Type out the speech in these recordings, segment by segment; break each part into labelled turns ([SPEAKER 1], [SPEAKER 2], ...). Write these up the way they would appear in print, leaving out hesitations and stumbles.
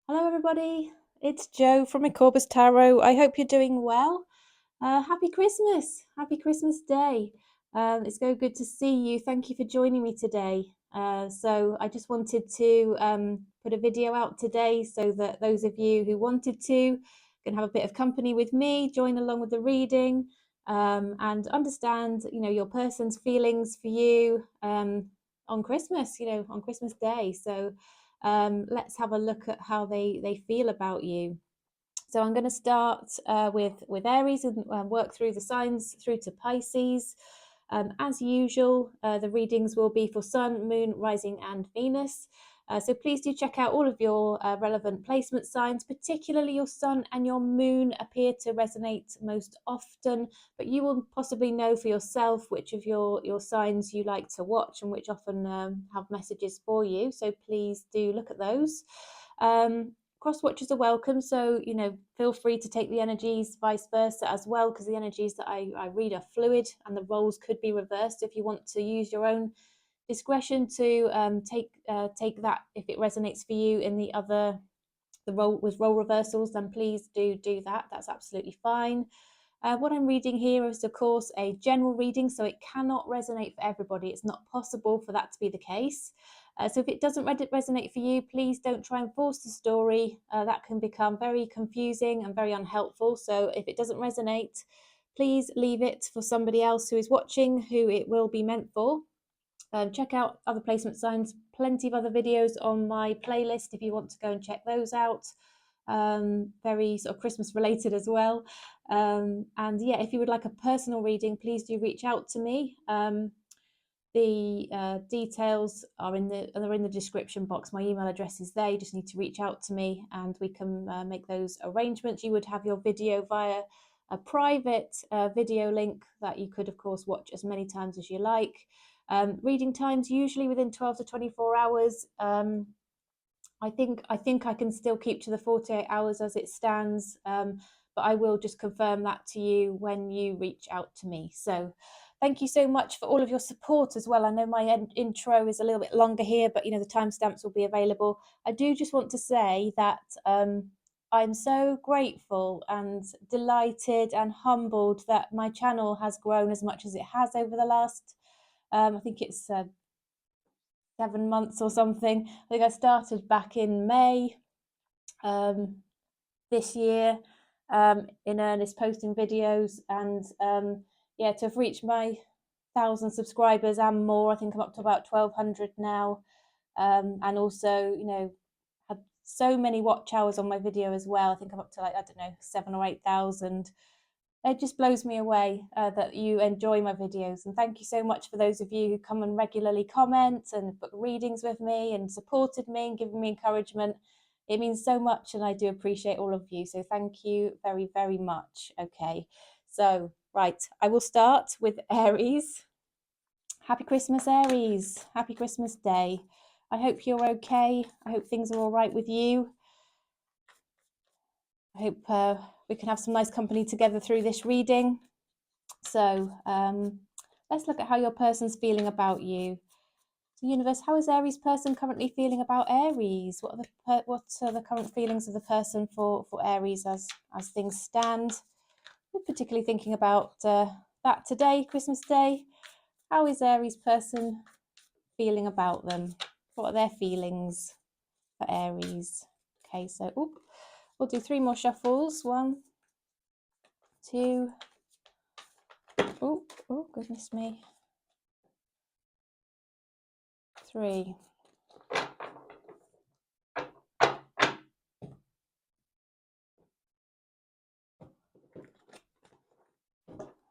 [SPEAKER 1] Hello, everybody. It's Jo from Corbus Tarot. I hope you're doing well. Happy Christmas. Happy Christmas Day. It's very good to see you. Thank you for joining me today. So I just wanted to put a video out today so that those of you who wanted to can have a bit of company with me, join along with the reading, and understand, your person's feelings for you on Christmas, on Christmas Day. So let's have a look at how they feel about you. So I'm going to start with Aries and work through the signs through to Pisces. As usual, the readings will be for Sun, Moon, Rising, and Venus. So please do check out all of your relevant placement signs, particularly your Sun and your Moon appear to resonate most often, but you will possibly know for yourself which of your signs you like to watch and which often have messages for you. So please do look at those. Cross watchers are welcome, so feel free to take the energies vice versa as well, because the energies that I read are fluid and the roles could be reversed. If you want to use your own discretion to take that if it resonates for you in the role with role reversals, then please do that. That's absolutely fine. What I'm reading here is, of course, a general reading, so it cannot resonate for everybody. It's not possible for that to be the case. So if it doesn't resonate for you, please don't try and force the story. That can become very confusing and very unhelpful. So if it doesn't resonate, please leave it for somebody else who is watching, who it will be meant for. Check out other placement signs, plenty of other videos on my playlist if you want to go and check those out. Very sort of Christmas related as well. And yeah, if you would like a personal reading, please do reach out to me. The details are in the description box. My email address is there. You just need to reach out to me and we can make those arrangements. You would have your video via a private video link that you could, of course, watch as many times as you like. Reading times usually within 12 to 24 hours. I think I can still keep to the 48 hours as it stands, but I will just confirm that to you when you reach out to me. So thank you so much for all of your support as well. I know my intro is a little bit longer here, but the timestamps will be available. I do just want to say that I'm so grateful and delighted and humbled that my channel has grown as much as it has over the last, I think it's 7 months or something. I think I started back in May this year in earnest, posting videos, and yeah, to have reached my 1,000 subscribers and more. I think I'm up to about 1,200 now, and also had so many watch hours on my video as well. I think I'm up to, like, I don't know, 7 or 8,000. It just blows me away that you enjoy my videos, and thank you so much for those of you who come and regularly comment and book readings with me and supported me and given me encouragement. It means so much, and I do appreciate all of you, so thank you very, very much. Okay, so right, I will start with Aries. Happy Christmas, Aries. Happy Christmas Day. I hope you're okay. I hope things are all right with you. I hope we can have some nice company together through this reading. So let's look at how your person's feeling about you. So universe, how is Aries person currently feeling about Aries? What are the current feelings of the person for Aries as things stand? We're particularly thinking about that today, Christmas Day. How is Aries person feeling about them? What are their feelings for Aries? Okay, so we'll do 3 more shuffles. 1, 2. Oh, goodness me. 3.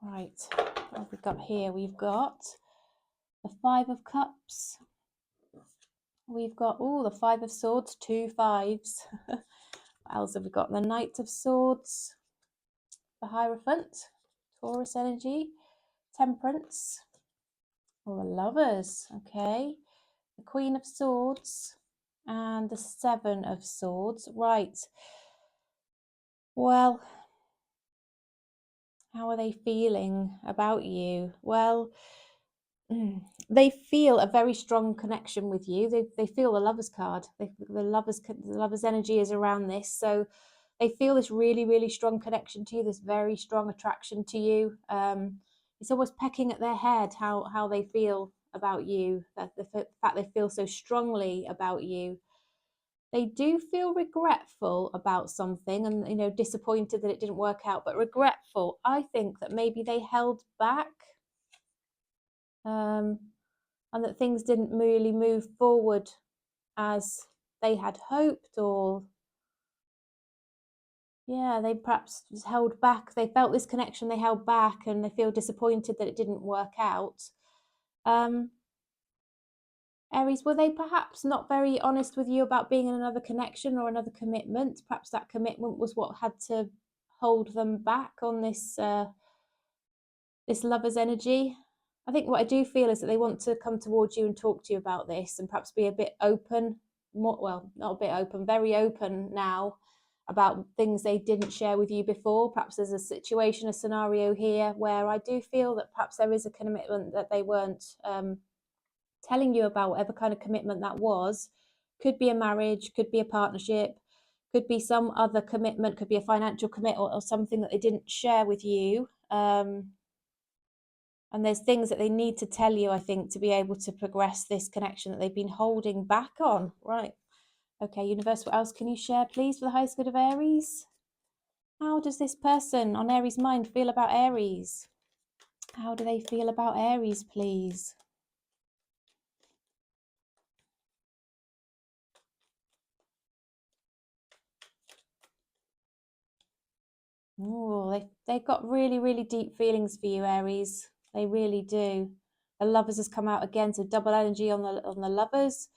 [SPEAKER 1] Right, what have we got here? We've got the 5 of Cups. We've got, the 5 of Swords, 2 5s. What else have we got? The Knight of Swords, the Hierophant, Taurus energy, Temperance, the Lovers, okay, the Queen of Swords, and the 7 of Swords. Right, well, how are they feeling about you? Well, they feel a very strong connection with you. They feel the Lovers card. The Lovers energy is around this, so they feel this really, really strong connection to you, this very strong attraction to you. It's almost pecking at their head how they feel about you, that the fact they feel so strongly about you. They do feel regretful about something, and disappointed that it didn't work out, but regretful. I think that maybe they held back, and that things didn't really move forward as they had hoped, or yeah, they perhaps just held back. They felt this connection, they held back, and they feel disappointed that it didn't work out. Aries, were they perhaps not very honest with you about being in another connection or another commitment? Perhaps that commitment was what had to hold them back on this Lover's energy. I think what I do feel is that they want to come towards you and talk to you about this, and perhaps be a bit open, more, well, not a bit open, very open now about things they didn't share with you before. Perhaps there's a situation, a scenario here where I do feel that perhaps there is a commitment that they weren't telling you about, whatever kind of commitment that was. Could be a marriage, could be a partnership, could be some other commitment, could be a financial commitment, or something that they didn't share with you. And there's things that they need to tell you, I think, to be able to progress this connection that they've been holding back on. Right. Okay, universe, what else can you share, please, for the highest good of Aries? How does this person on Aries' mind feel about Aries? How do they feel about Aries, please? Oh, they've got really, really deep feelings for you, Aries. They really do. The Lovers has come out again, so double energy on the Lovers.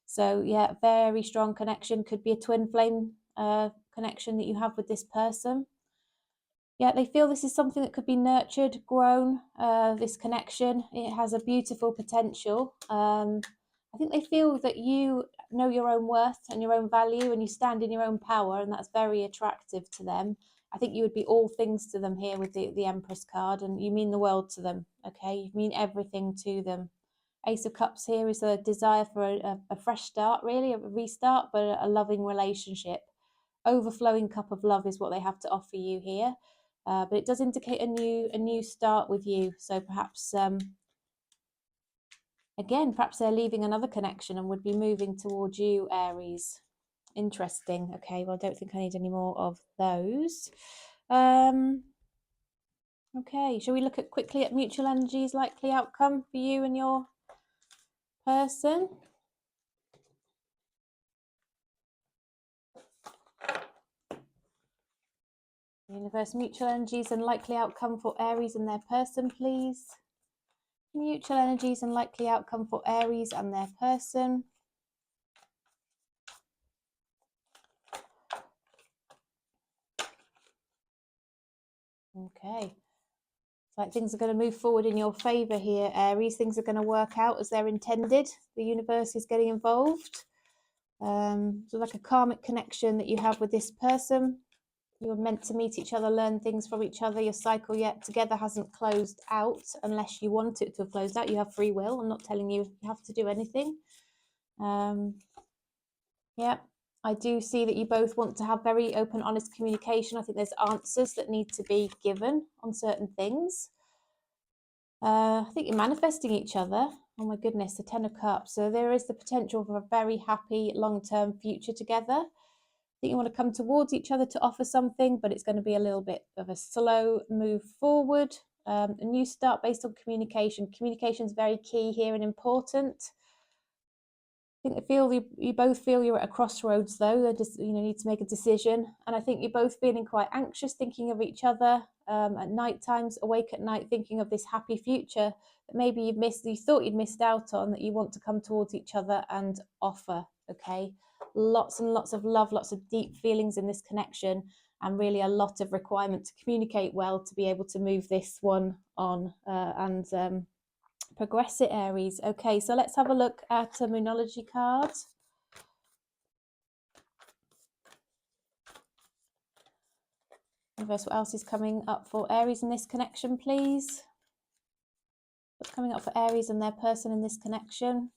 [SPEAKER 1] So yeah, very strong connection. Could be a twin flame connection that you have with this person. Yeah, they feel this is something that could be nurtured, grown, this connection. It has a beautiful potential. I think they feel that you know your own worth and your own value, and you stand in your own power, and that's very attractive to them. I think you would be all things to them here with the Empress card, and you mean the world to them, okay? You mean everything to them. Ace of Cups here is a desire for a fresh start, really, a restart, but a loving relationship. Overflowing cup of love is what they have to offer you here. But it does indicate a new start with you. So perhaps, again, perhaps they're leaving another connection and would be moving towards you, Aries. Interesting. Okay, well, I don't think I need any more of those. Okay, shall we look at quickly at mutual energies, likely outcome for you and your person? Universe, mutual energies and likely outcome for Aries and their person, please. Mutual energies and likely outcome for Aries and their person. Okay. It's like things are going to move forward in your favour here, Aries. Things are going to work out as they're intended. The universe is getting involved. So like a karmic connection that you have with this person. You were meant to meet each other, learn things from each other. Your cycle yet together hasn't closed out unless you want it to have closed out. You have free will. I'm not telling you you have to do anything. Yeah, I do see that you both want to have very open, honest communication. I think there's answers that need to be given on certain things. I think you're manifesting each other. Oh my goodness, the Ten of Cups. So there is the potential for a very happy long-term future together. I think you want to come towards each other to offer something, but it's going to be a little bit of a slow move forward. A new start based on communication. Communication is very key here and important. I think you both feel you're at a crossroads, though. They just need to make a decision, and I think you're both feeling quite anxious, thinking of each other at night times, awake at night, thinking of this happy future that maybe you thought you'd missed out on, that you want to come towards each other and offer. Okay, lots and lots of love, lots of deep feelings in this connection, and really a lot of requirement to communicate well to be able to move this one on and progress it, Aries. Okay, so let's have a look at a Moonology card. Universe, what else is coming up for Aries in this connection, please? What coming up for Aries and their person in this connection?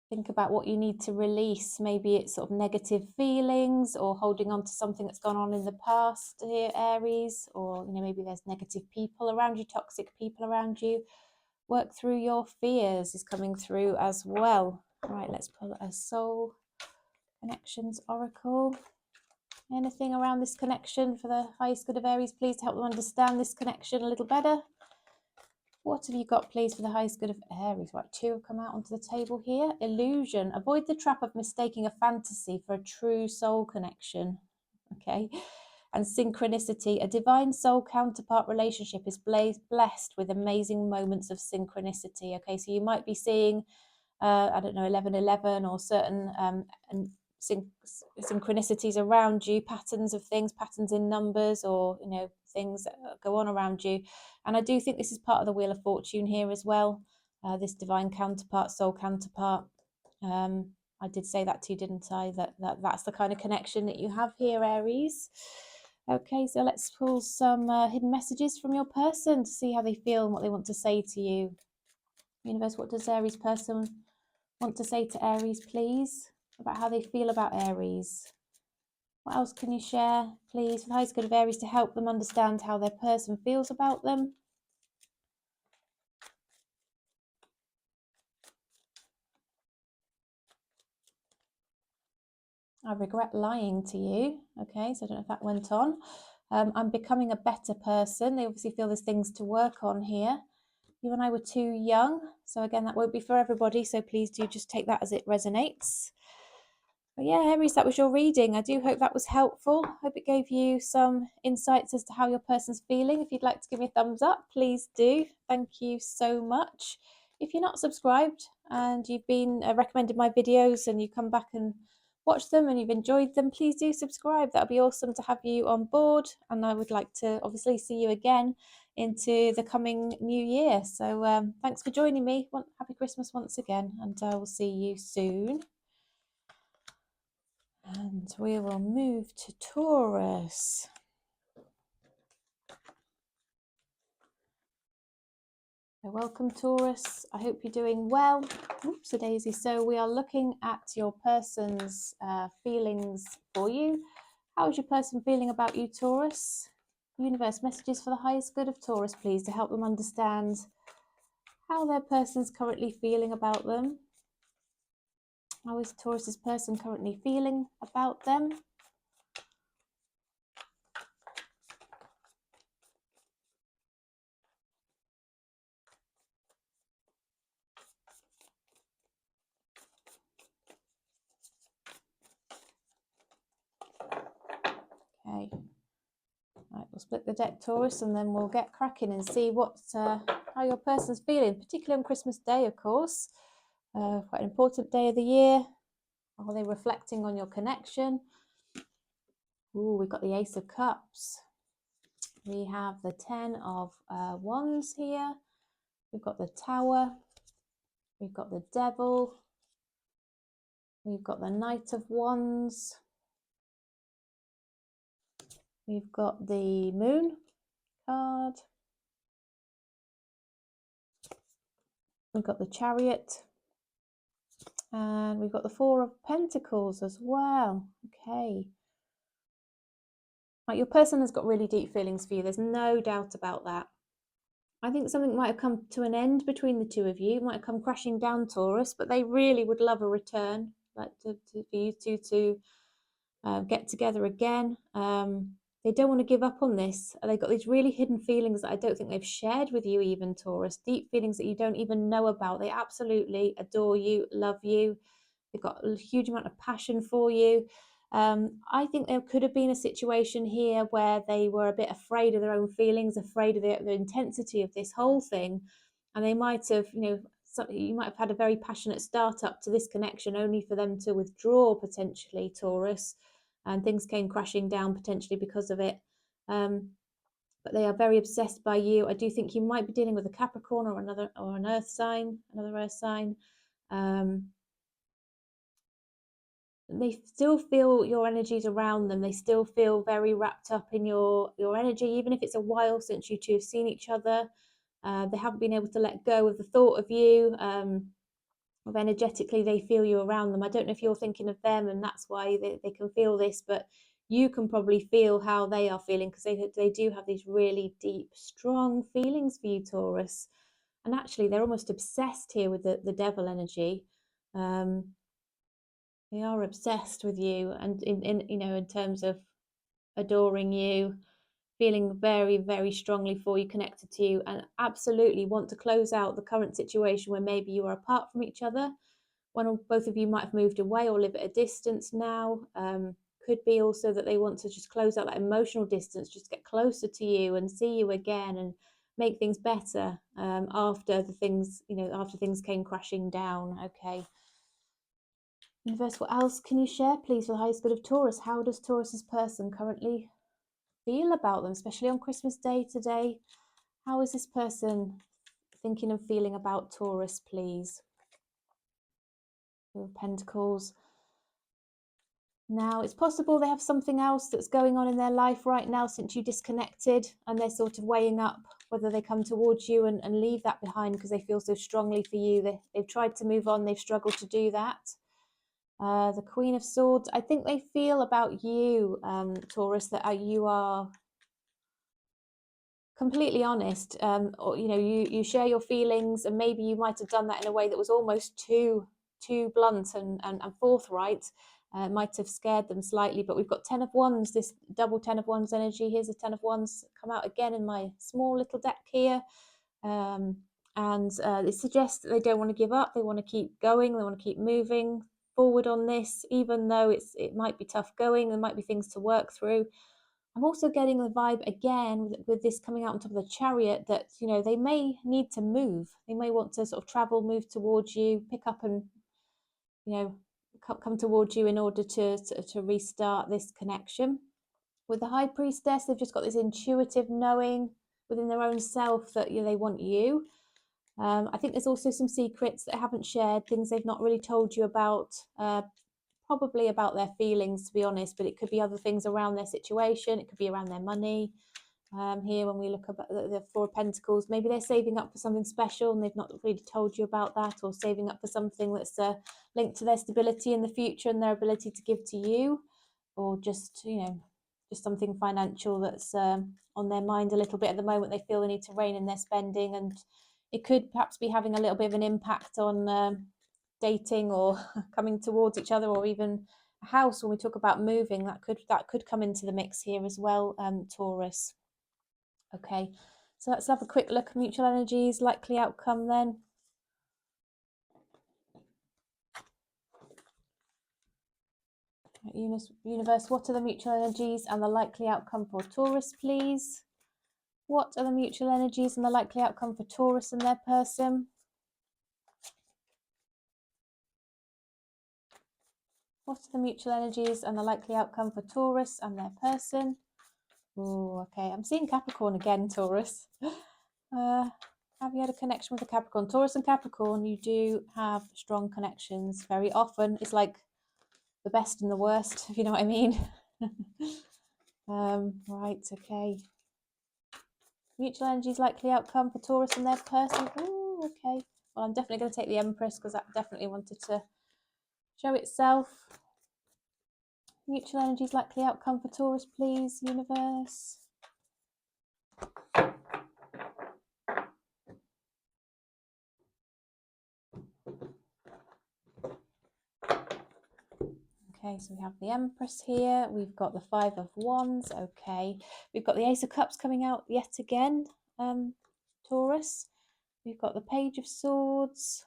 [SPEAKER 1] Think about what you need to release. Maybe it's sort of negative feelings or holding on to something that's gone on in the past here, Aries, or maybe there's negative people around you, toxic people around you. Work through your fears is coming through as well. All right, let's pull a soul connections oracle. Anything around this connection for the highest good of Aries, please, to help them understand this connection a little better. What have you got, please, for the highest good of Aries? Right, 2 have come out onto the table here. Illusion. Avoid the trap of mistaking a fantasy for a true soul connection. Okay. And synchronicity. A divine soul counterpart relationship is blessed with amazing moments of synchronicity. Okay, so you might be seeing, I don't know, 1111 or certain synchronicities around you, patterns of things, patterns in numbers, or things that go on around you. And I do think this is part of the Wheel of Fortune here as well, this divine counterpart, soul counterpart. I did say that to you, didn't I? That's the kind of connection that you have here, Aries. Okay, so let's pull some hidden messages from your person to see how they feel and what they want to say to you. Universe, what does Aries person want to say to Aries, please, about how they feel about Aries? What else can you share, please, for the highest good of Aries to help them understand how their person feels about them? I regret lying to you. Okay, so I don't know if that went on. I'm becoming a better person. They obviously feel there's things to work on here. You and I were too young. So again, that won't be for everybody. So please do just take that as it resonates. But yeah, Aries, that was your reading. I do hope that was helpful. Hope it gave you some insights as to how your person's feeling. If you'd like to give me a thumbs up, please do. Thank you so much. If you're not subscribed and you've been recommended my videos and you come back and watch them and you've enjoyed them, please do subscribe. That would be awesome to have you on board. And I would like to obviously see you again into the coming new year. So thanks for joining me. Happy Christmas once again, and I will see you soon. And we will move to Taurus. So welcome, Taurus. I hope you're doing well. Oops, a daisy. So we are looking at your person's feelings for you. How is your person feeling about you, Taurus? Universe, messages for the highest good of Taurus, please, to help them understand how their person's currently feeling about them. How is Taurus's person currently feeling about them? Okay. Right, we'll split the deck, Taurus, and then we'll get cracking and see how your person's feeling, particularly on Christmas Day, of course. Quite an important day of the year. Are they reflecting on your connection? Ooh, we've got the Ace of Cups. We have the 10 of Wands here. We've got the Tower. We've got the Devil. We've got the Knight of Wands. We've got the Moon card. We've got the Chariot. And we've got the Four of Pentacles as well. Okay. Right, your person has got really deep feelings for you. There's no doubt about that. I think something might have come to an end between the two of you. It might have come crashing down, Taurus, but they really would love a return, like for you two to get together again. They don't want to give up on this. They've got these really hidden feelings that I don't think they've shared with you even, Taurus. Deep feelings that you don't even know about. They absolutely adore you, love you. They've got a huge amount of passion for you. I think there could have been a situation here where they were a bit afraid of their own feelings, afraid of the intensity of this whole thing. And they might have, you might have had a very passionate start up to this connection only for them to withdraw potentially, Taurus. And things came crashing down potentially because of it. But they are very obsessed by you. I do think you might be dealing with a Capricorn or an earth sign, another earth sign. they still feel your energies around them. They still feel very wrapped up in your energy, even if it's a while since you two have seen each other. They haven't been able to let go of the thought of you. Of energetically, they feel you around them. I don't know if you're thinking of them and that's why they can feel this, but you can probably feel how they are feeling, because they do have these really deep, strong feelings for you, Taurus. And actually, they're almost obsessed here with the devil energy. They are obsessed with you, and in terms of adoring you, feeling very, very strongly for you, connected to you, and absolutely want to close out the current situation where maybe you are apart from each other. One or both of you might have moved away or live at a distance now. Could be also that they want to just close out that emotional distance, just get closer to you and see you again and make things better, after after things came crashing down. Okay. Universe, what else can you share, please, for the highest good of Taurus? How does Taurus's person currently feel about them, especially on Christmas Day today? How is this person thinking and feeling about Taurus, please? Two of Pentacles. Now, it's possible they have something else that's going on in their life right now since you disconnected, and they're sort of weighing up whether they come towards you and leave that behind because they feel so strongly for you. They've tried to move on, they've struggled to do that. The Queen of Swords, I think they feel about you, Taurus, that you are completely honest, or you share your feelings, and maybe you might have done that in a way that was almost too blunt and forthright. Might have scared them slightly, but we've got 10 of Wands, this double 10 of Wands energy. Here's a 10 of Wands come out again in my small little deck here. And it suggests that they don't want to give up. They want to keep going. They want to keep moving forward on this, even though it might be tough going. There might be things to work through. I'm also getting the vibe again with this coming out on top of the Chariot that, they may need to move. They may want to sort of travel, move towards you, pick up and, come towards you in order to restart this connection. With the High Priestess, they've just got this intuitive knowing within their own self that they want you. I think there's also some secrets that I haven't shared, things they've not really told you about, probably about their feelings, to be honest, but it could be other things around their situation. It could be around their money. Here, when we look at the Four of Pentacles, maybe they're saving up for something special and they've not really told you about that, or saving up for something that's linked to their stability in the future and their ability to give to you, or just something financial that's on their mind a little bit at the moment. They feel they need to rein in their spending, and it could perhaps be having a little bit of an impact on dating or coming towards each other, or even a house. When we talk about moving, that could come into the mix here as well, Taurus. Okay, so let's have a quick look at mutual energies, likely outcome then. Universe, what are the mutual energies and the likely outcome for Taurus, please? What are the mutual energies and the likely outcome for Taurus and their person? What are the mutual energies and the likely outcome for Taurus and their person? Oh, okay. I'm seeing Capricorn again, Taurus. Have you had a connection with a Capricorn? Taurus and Capricorn, you do have strong connections very often. It's like the best and the worst, if you know what I mean. Right, okay. Mutual energies, likely outcome for Taurus and their person. Oh, okay. Well, I'm definitely going to take the Empress because that definitely wanted to show itself. Mutual energies, likely outcome for Taurus, please, universe. Okay, so we have the Empress here. We've got the Five of Wands. Okay, we've got the Ace of Cups coming out yet again, Taurus. We've got the Page of Swords,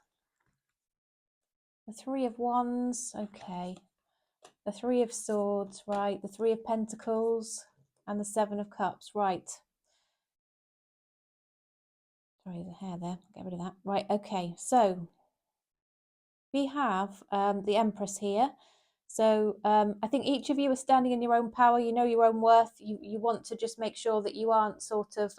[SPEAKER 1] the Three of Wands. Okay, the Three of Swords, right, the Three of Pentacles, and the Seven of Cups, right. Sorry, the hair there, get rid of that. Right, okay, so we have the Empress here. So I think each of you are standing in your own power. You know your own worth. You want to just make sure that you aren't sort of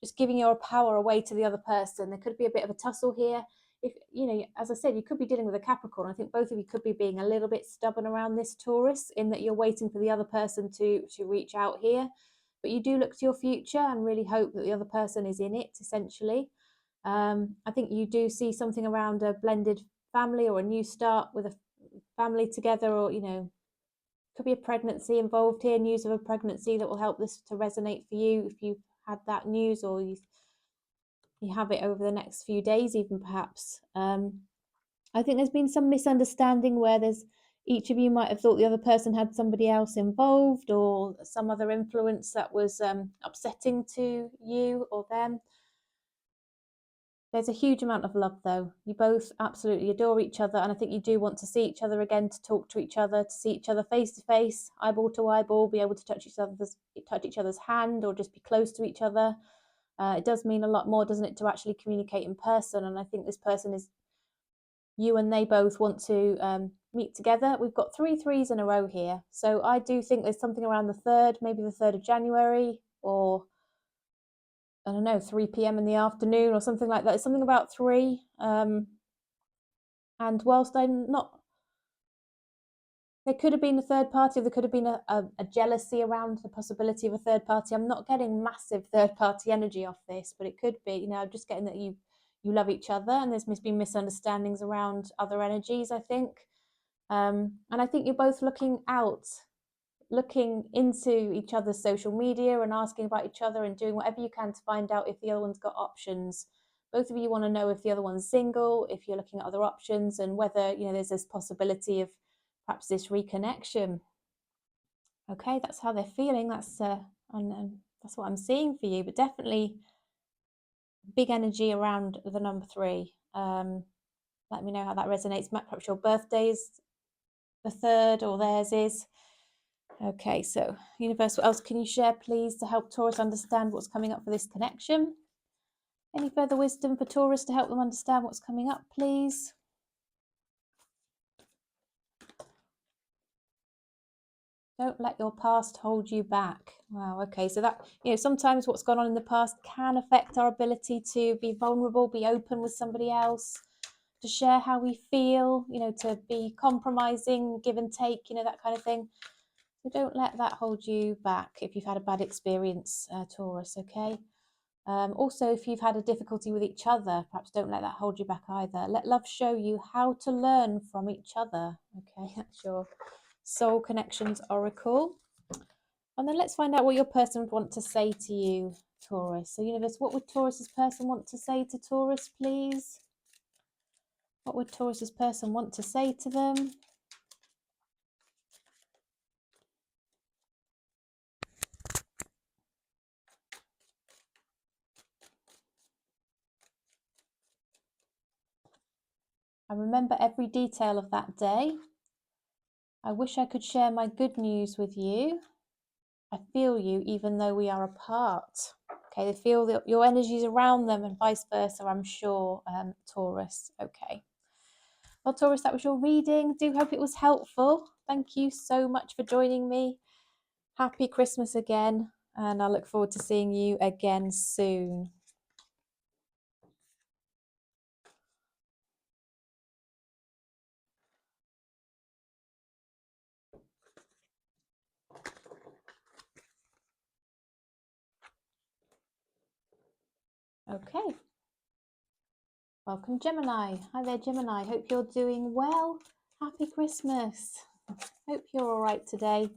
[SPEAKER 1] just giving your power away to the other person. There could be a bit of a tussle here. if you know, as I said, you could be dealing with a Capricorn. I think both of you could be being a little bit stubborn around this Taurus, in that you're waiting for the other person to reach out here, but you do look to your future and really hope that the other person is in it, essentially. I think you do see something around a blended family or a new start with a family together, or could be a pregnancy involved here, news of a pregnancy that will help this to resonate for you if you've had that news, or you have it over the next few days even, perhaps. I think there's been some misunderstanding where each of you might have thought the other person had somebody else involved, or some other influence that was upsetting to you or them. There's a huge amount of love, though. You both absolutely adore each other, and I think you do want to see each other again, to talk to each other, to see each other face to face, eyeball to eyeball, be able to touch each other's hand, or just be close to each other. It does mean a lot more, doesn't it, to actually communicate in person? And I think this person is you, and they both want to meet together. We've got 3 threes in a row here, so I do think there's something around the 3rd, maybe the 3rd of January, or I don't know, 3 p.m. in the afternoon or something like that. It's something about 3. And whilst I'm not, there could have been a third party, there could have been a jealousy around the possibility of a third party. I'm not getting massive third party energy off this, but it could be, I'm just getting that you love each other, and there's been misunderstandings around other energies, I think. And I think you're both looking into each other's social media and asking about each other and doing whatever you can to find out if the other one's got options. Both of you want to know if the other one's single, if you're looking at other options, and whether there's this possibility of perhaps this reconnection. Okay, that's how they're feeling. That's that's what I'm seeing for you. But definitely big energy around the number 3. Let me know how that resonates. Perhaps your birthday is the 3rd, or theirs is. Okay, so universe, what else can you share, please, to help Taurus understand what's coming up for this connection? Any further wisdom for Taurus to help them understand what's coming up, please? Don't let your past hold you back. Wow, okay, so that, sometimes what's gone on in the past can affect our ability to be vulnerable, be open with somebody else, to share how we feel, to be compromising, give and take, that kind of thing. So don't let that hold you back if you've had a bad experience, Taurus, okay? Also, if you've had a difficulty with each other, perhaps don't let that hold you back either. Let love show you how to learn from each other, okay? That's your Soul Connections Oracle. And then let's find out what your person would want to say to you, Taurus. So universe, what would Taurus's person want to say to Taurus, please? What would Taurus's person want to say to them? I remember every detail of that day. I wish I could share my good news with you. I feel you even though we are apart. Okay, they feel that your energy's around them, and vice versa, I'm sure, Taurus. Okay. Well, Taurus, that was your reading. Do hope it was helpful. Thank you so much for joining me. Happy Christmas again, and I look forward to seeing you again soon. Okay. Welcome, Gemini. Hi there, Gemini. Hope you're doing well. Happy Christmas. Hope you're all right today.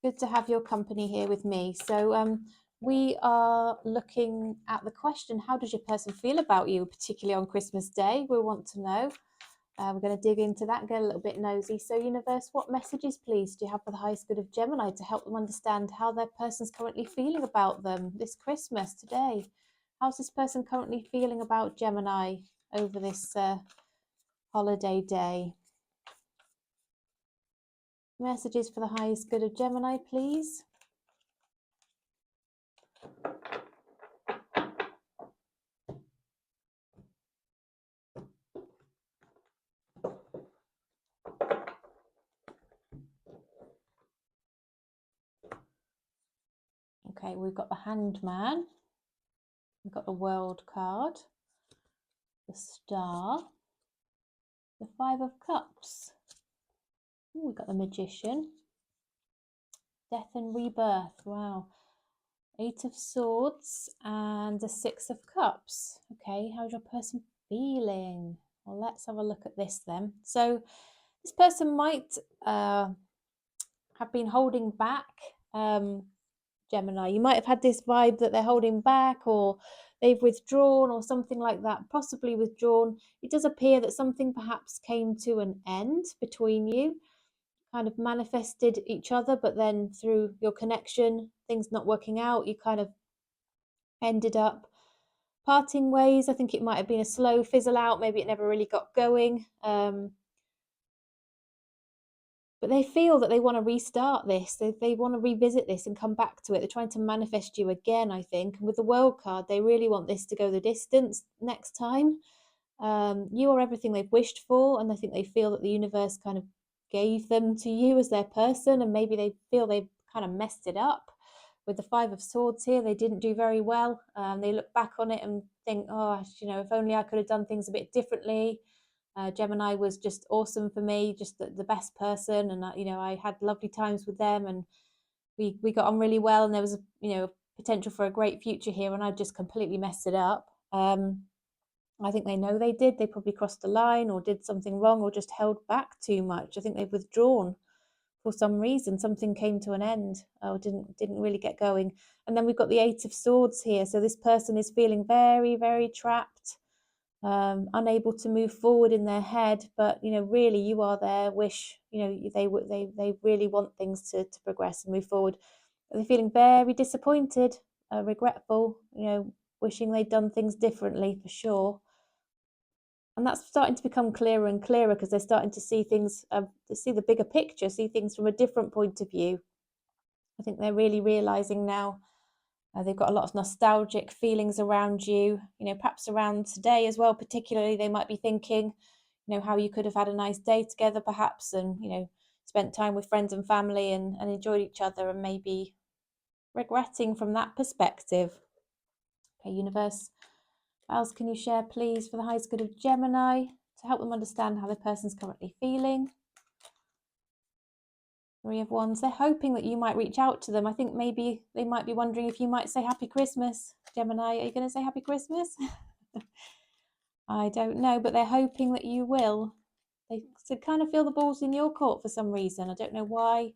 [SPEAKER 1] Good to have your company here with me. So we are looking at the question, how does your person feel about you, particularly on Christmas Day? We want to know. We're going to dig into that, get a little bit nosy. So universe, what messages, please, do you have for the highest good of Gemini to help them understand how their person's currently feeling about them this Christmas, today? How's this person currently feeling about Gemini over this holiday day? Messages for the highest good of Gemini, please. Okay, we've got the Hanged Man. We've got the World card. the Star, the Five of Cups. Ooh, we've got the Magician, Death and Rebirth. Wow. Eight of Swords and the Six of Cups. Okay, how's your person feeling? Well, let's have a look at this then. So this person might have been holding back, Gemini. You might have had this vibe that they're holding back, or they've withdrawn, or something like that, possibly withdrawn. It does appear that something perhaps came to an end between you, kind of manifested each other, but then through your connection, things not working out, you kind of ended up parting ways. I think it might have been a slow fizzle out. Maybe it never really got going. But they feel that they want to restart this. They want to revisit this and come back to it. They're trying to manifest you again, I think. And with the World card, they really want this to go the distance next time. You are everything they've wished for, and I think they feel that the universe kind of gave them to you as their person, and maybe they feel they've kind of messed it up. With the Five of Swords here, they didn't do very well. They look back on it and think, oh, if only I could have done things a bit differently. Gemini was just awesome for me, just the best person, and I had lovely times with them, and we got on really well, and there was potential for a great future here, and I just completely messed it up. I think they know they did. They probably crossed the line or did something wrong or just held back too much. I think they've withdrawn for some reason. Something came to an end or didn't really get going. And then we've got the Eight of Swords here. So this person is feeling very, very trapped, unable to move forward in their head. But really, you are their wish. They really want things to progress and move forward. They're feeling very disappointed, regretful. Wishing they'd done things differently for sure. And that's starting to become clearer and clearer because they're starting to see things, to see the bigger picture, see things from a different point of view. I think they're really realizing now. They've got a lot of nostalgic feelings around you, perhaps around today as well. Particularly, they might be thinking, how you could have had a nice day together, perhaps, and spent time with friends and family and enjoyed each other, and maybe regretting from that perspective. Okay, universe, what else can you share, please, for the highest good of Gemini to help them understand how the person's currently feeling? Three of Wands. They're hoping that you might reach out to them. I think maybe they might be wondering if you might say Happy Christmas. Gemini, are you going to say Happy Christmas? I don't know, but they're hoping that you will. They kind of feel the ball's in your court for some reason. I don't know why.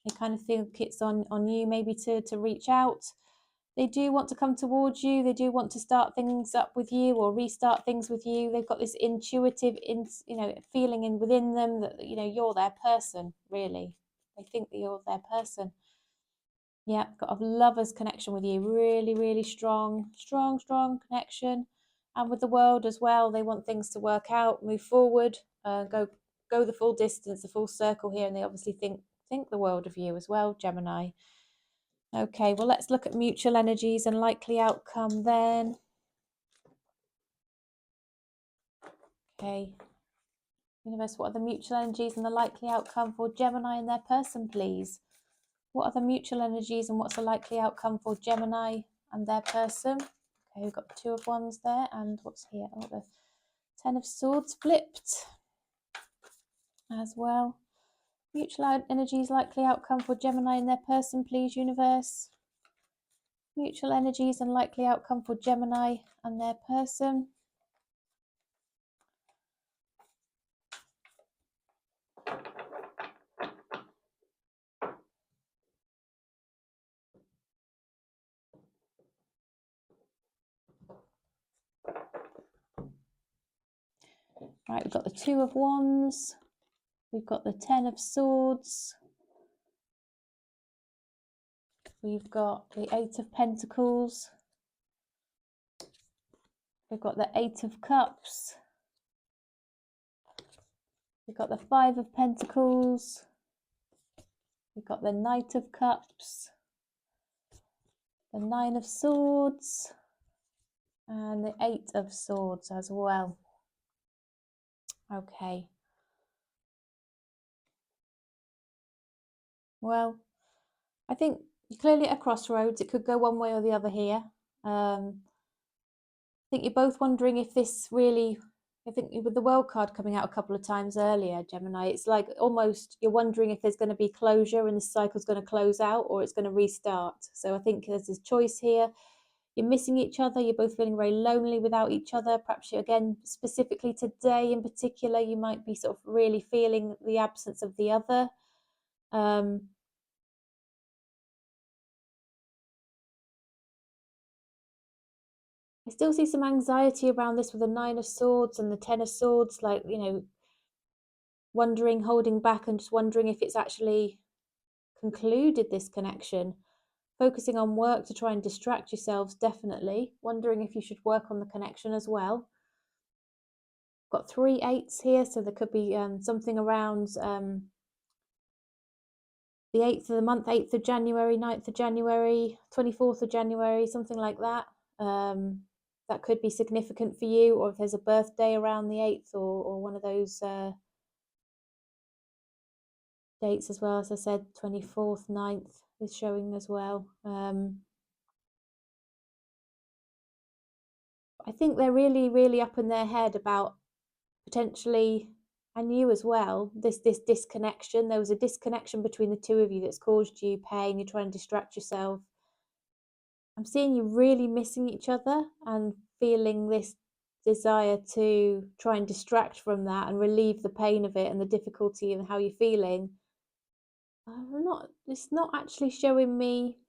[SPEAKER 1] They kind of think it's on you maybe to reach out. They do want to come towards you. They do want to start things up with you or restart things with you. They've got this intuitive, feeling within them that you're their person. Really, they think that you're their person. Yeah, got a lover's connection with you. Really, really strong connection. And with the world as well. They want things to work out, move forward, go the full distance, the full circle here, and they obviously think the world of you as well, Gemini. Okay, well, let's look at mutual energies and likely outcome then. Okay. Universe, what are the mutual energies and the likely outcome for Gemini and their person, please? What are the mutual energies and what's the likely outcome for Gemini and their person? Okay, we've got the Two of Wands there, and what's here? Oh, the Ten of Swords flipped as well. Mutual energies, likely outcome for Gemini and their person, please, universe. Mutual energies and likely outcome for Gemini and their person. Right, we've got the Two of Wands. We've got the Ten of Swords. We've got the Eight of Pentacles. We've got the Eight of Cups. We've got the Five of Pentacles. We've got the Knight of Cups. The Nine of Swords. And the Eight of Swords as well. Okay. Well, I think you're clearly at a crossroads. It could go one way or the other here. think you're both wondering if this really, I think with the World card coming out a couple of times earlier, Gemini, it's like almost you're wondering if there's going to be closure and this cycle's going to close out or it's going to restart. So I think there's this choice here. You're missing each other. You're both feeling very lonely without each other. Perhaps you, again, specifically today in particular, you might be sort of really feeling the absence of the other. I still see some anxiety around this with the Nine of Swords and the Ten of Swords, like, you know, wondering, holding back and just wondering if it's actually concluded, this connection. Focusing on work to try and distract yourselves, definitely. Wondering if you should work on the connection as well. Got 3 8s here, so there could be something around the 8th of the month, 8th of January, 9th of January, 24th of January, something like that. That could be significant for you, or if there's a birthday around the 8th or one of those dates as well. As I said, 24th, 9th is showing as well. I think they're really, really up in their head about potentially, and you as well, this disconnection. There was a disconnection between the two of you that's caused you pain. You're trying to distract yourself. I'm seeing you really missing each other and feeling this desire to try and distract from that and relieve the pain of it and the difficulty and how you're feeling. It's not actually showing me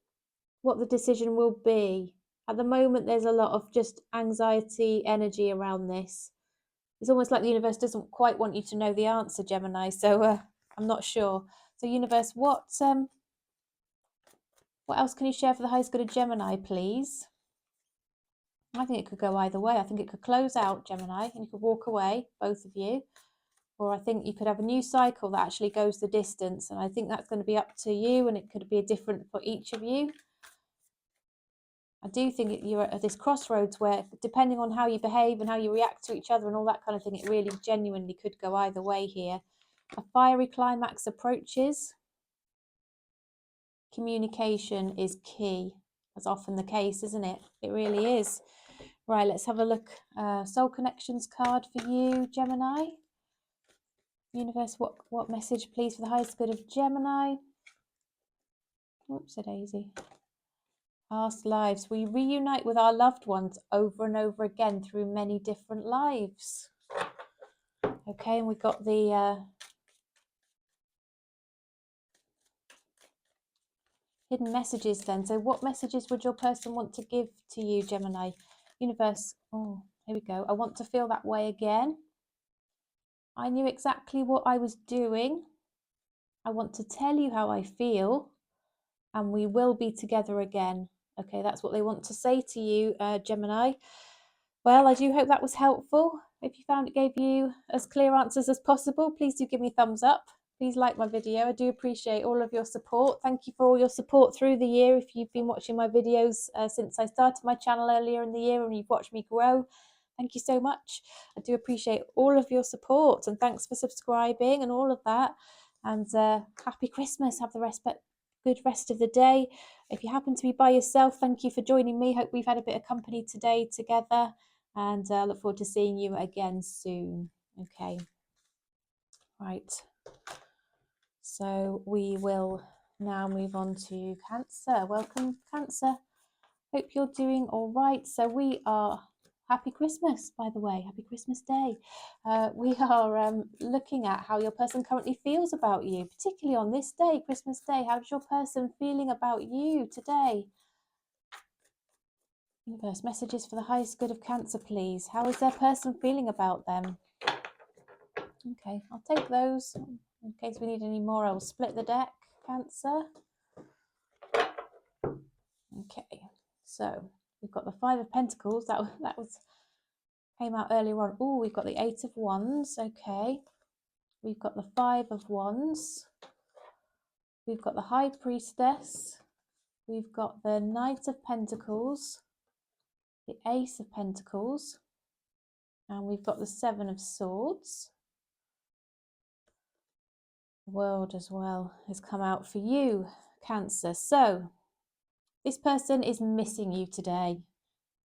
[SPEAKER 1] what the decision will be. At the moment, there's a lot of just anxiety, energy around this. It's almost like the universe doesn't quite want you to know the answer, Gemini. So I'm not sure. So universe, what else can you share for the highest good of Gemini, please? I think it could go either way. I think it could close out, Gemini, and you could walk away, both of you. Or I think you could have a new cycle that actually goes the distance. And I think that's going to be up to you, and it could be different for each of you. I do think you're at this crossroads where, depending on how you behave and how you react to each other and all that kind of thing, it really genuinely could go either way here. A fiery climax approaches. Communication is key. That's often the case, isn't it? It really is. Right, let's have a look. Soul Connections card for you, Gemini. Universe, what message, please, for the highest good of Gemini? Oops, a daisy. Past lives. We reunite with our loved ones over and over again through many different lives. Okay, and we've got the hidden messages then. So what messages would your person want to give to you, Gemini? Universe, oh, here we go. I want to feel that way again. I knew exactly what I was doing. I want to tell you how I feel, and we will be together again. Okay, that's what they want to say to you, Gemini. Well, I do hope that was helpful. If you found it gave you as clear answers as possible, please do give me a thumbs up. Please like my video. I do appreciate all of your support. Thank you for all your support through the year. If you've been watching my videos since I started my channel earlier in the year and you've watched me grow, thank you so much. I do appreciate all of your support, and thanks for subscribing and all of that. And happy Christmas. Have the good rest of the day. If you happen to be by yourself, thank you for joining me. Hope we've had a bit of company today together, and look forward to seeing you again soon. Okay, right. So we will now move on to Cancer. Welcome, Cancer. Hope you're doing all right. So we are, happy Christmas, by the way, happy Christmas Day. We are looking at how your person currently feels about you, particularly on this day, Christmas Day. How's your person feeling about you today? Universe, messages for the highest good of Cancer, please. How is their person feeling about them? Okay, I'll take those. In case we need any more, I'll split the deck, Cancer. Okay, so we've got the Five of Pentacles. That was came out earlier on. Oh, we've got the Eight of Wands. Okay, we've got the Five of Wands. We've got the High Priestess. We've got the Knight of Pentacles, the Ace of Pentacles, and we've got the Seven of Swords. The World as well has come out for you, Cancer. So this person is missing you today.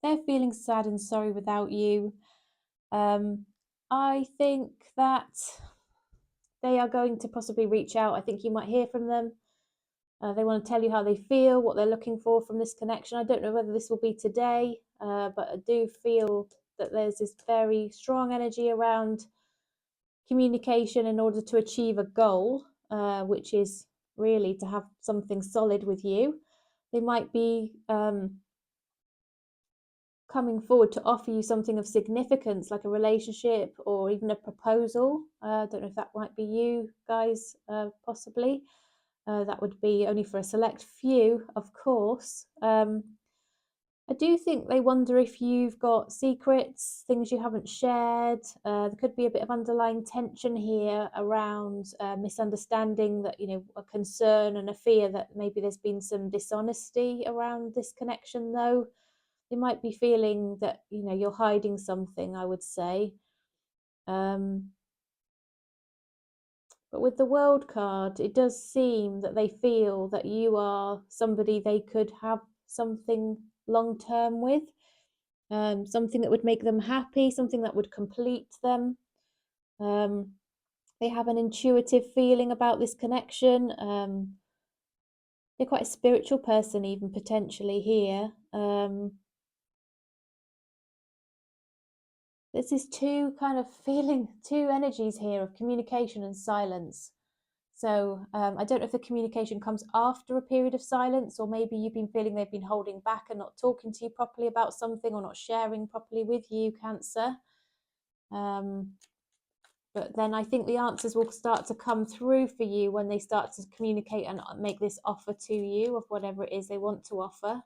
[SPEAKER 1] They're feeling sad and sorry without you. I think that they are going to possibly reach out. I think you might hear from them. They want to tell you how they feel, what they're looking for from this connection. I don't know whether this will be today, but I do feel that there's this very strong energy around communication in order to achieve a goal, which is really to have something solid with you. They might be coming forward to offer you something of significance, like a relationship or even a proposal. I don't know if that might be you guys, possibly. That would be only for a select few, of course. I do think they wonder if you've got secrets, things you haven't shared. There could be a bit of underlying tension here around misunderstanding, that, a concern and a fear that maybe there's been some dishonesty around this connection, though. They might be feeling that, you're hiding something, I would say. But with the World card, it does seem that they feel that you are somebody they could have something long term with, something that would make them happy, something that would complete them. They have an intuitive feeling about this connection. They're quite a spiritual person, even potentially here. There's this two energies here of communication and silence. So I don't know if the communication comes after a period of silence, or maybe you've been feeling they've been holding back and not talking to you properly about something, or not sharing properly with you, Cancer. But then I think the answers will start to come through for you when they start to communicate and make this offer to you of whatever it is they want to offer.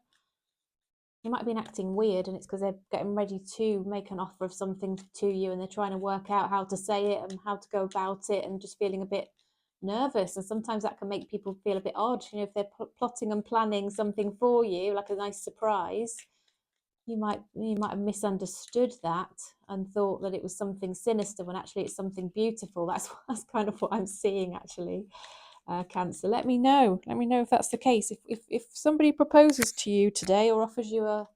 [SPEAKER 1] They might have been acting weird, and it's because they're getting ready to make an offer of something to you, and they're trying to work out how to say it and how to go about it, and just feeling a bit nervous. And sometimes that can make people feel a bit odd, if they're plotting and planning something for you, like a nice surprise. You might have misunderstood that and thought that it was something sinister, when actually it's something beautiful. That's kind of what I'm seeing, actually. Cancer, let me know if that's the case. If somebody proposes to you today, or offers you a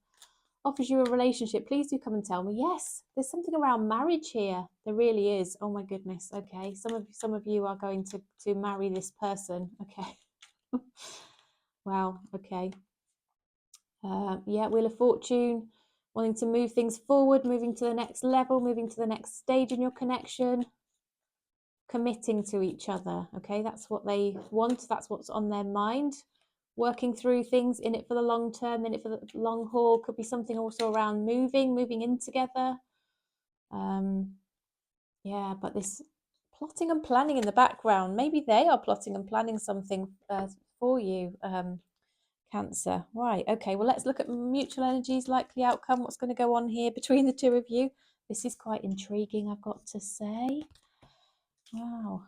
[SPEAKER 1] relationship, please do come and tell me. Yes, there's something around marriage here. There really is. Oh my goodness. Okay, some of you are going to marry this person. Okay. Wow. Okay. Yeah, Wheel of Fortune, wanting to move things forward, moving to the next level, moving to the next stage in your connection, committing to each other. Okay, that's what they want. That's what's on their mind. Working through things, in it for the long term, in it for the long haul. Could be something also around moving in together. Yeah, but this plotting and planning in the background, maybe they are plotting and planning something for you, Cancer. Right, okay, well, let's look at mutual energies, likely outcome, what's going to go on here between the two of you. This is quite intriguing, I've got to say. Wow.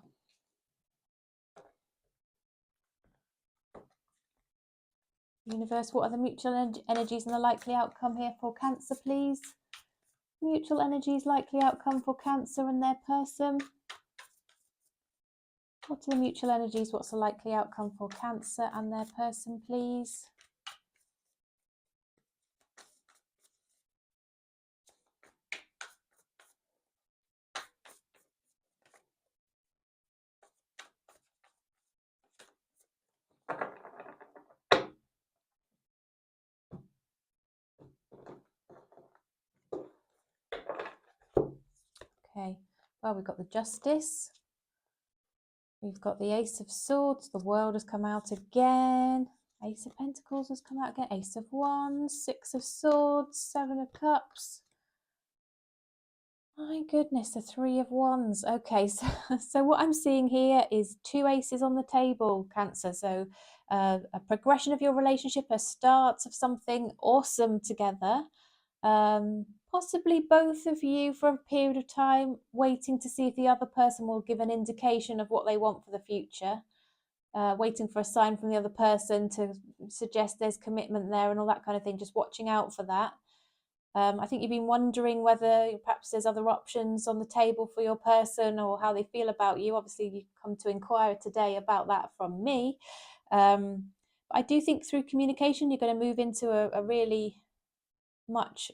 [SPEAKER 1] Universe, what are the mutual energies and the likely outcome here for Cancer, please? Mutual energies, likely outcome for Cancer and their person. What are the mutual energies? What's the likely outcome for Cancer and their person, please? Okay, well, we've got the Justice. We've got the Ace of Swords. The World has come out again. Ace of Pentacles has come out again. Ace of Wands. Six of Swords. Seven of Cups. My goodness, the Three of Wands. Okay, so what I'm seeing here is two aces on the table, Cancer. So a progression of your relationship, a start of something awesome together. Possibly both of you for a period of time, waiting to see if the other person will give an indication of what they want for the future. Waiting for a sign from the other person to suggest there's commitment there and all that kind of thing, just watching out for that. I think you've been wondering whether perhaps there's other options on the table for your person, or how they feel about you. Obviously, you come to inquire today about that from me. I do think through communication, you're going to move into a really much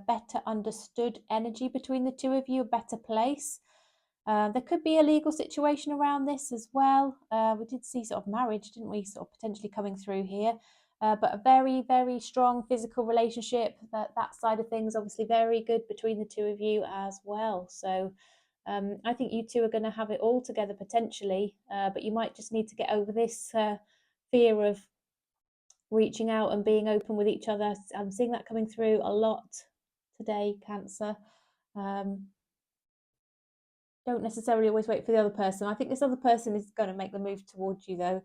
[SPEAKER 1] better understood energy between the two of you, a better place. There could be a legal situation around this as well. We did see sort of marriage, didn't we, sort of potentially coming through here. But a very, very strong physical relationship, that side of things, obviously very good between the two of you as well. So I think you two are going to have it all together potentially, but you might just need to get over this fear of reaching out and being open with each other. I'm seeing that coming through a lot today, Cancer. Don't necessarily always wait for the other person. I think this other person is going to make the move towards you, though.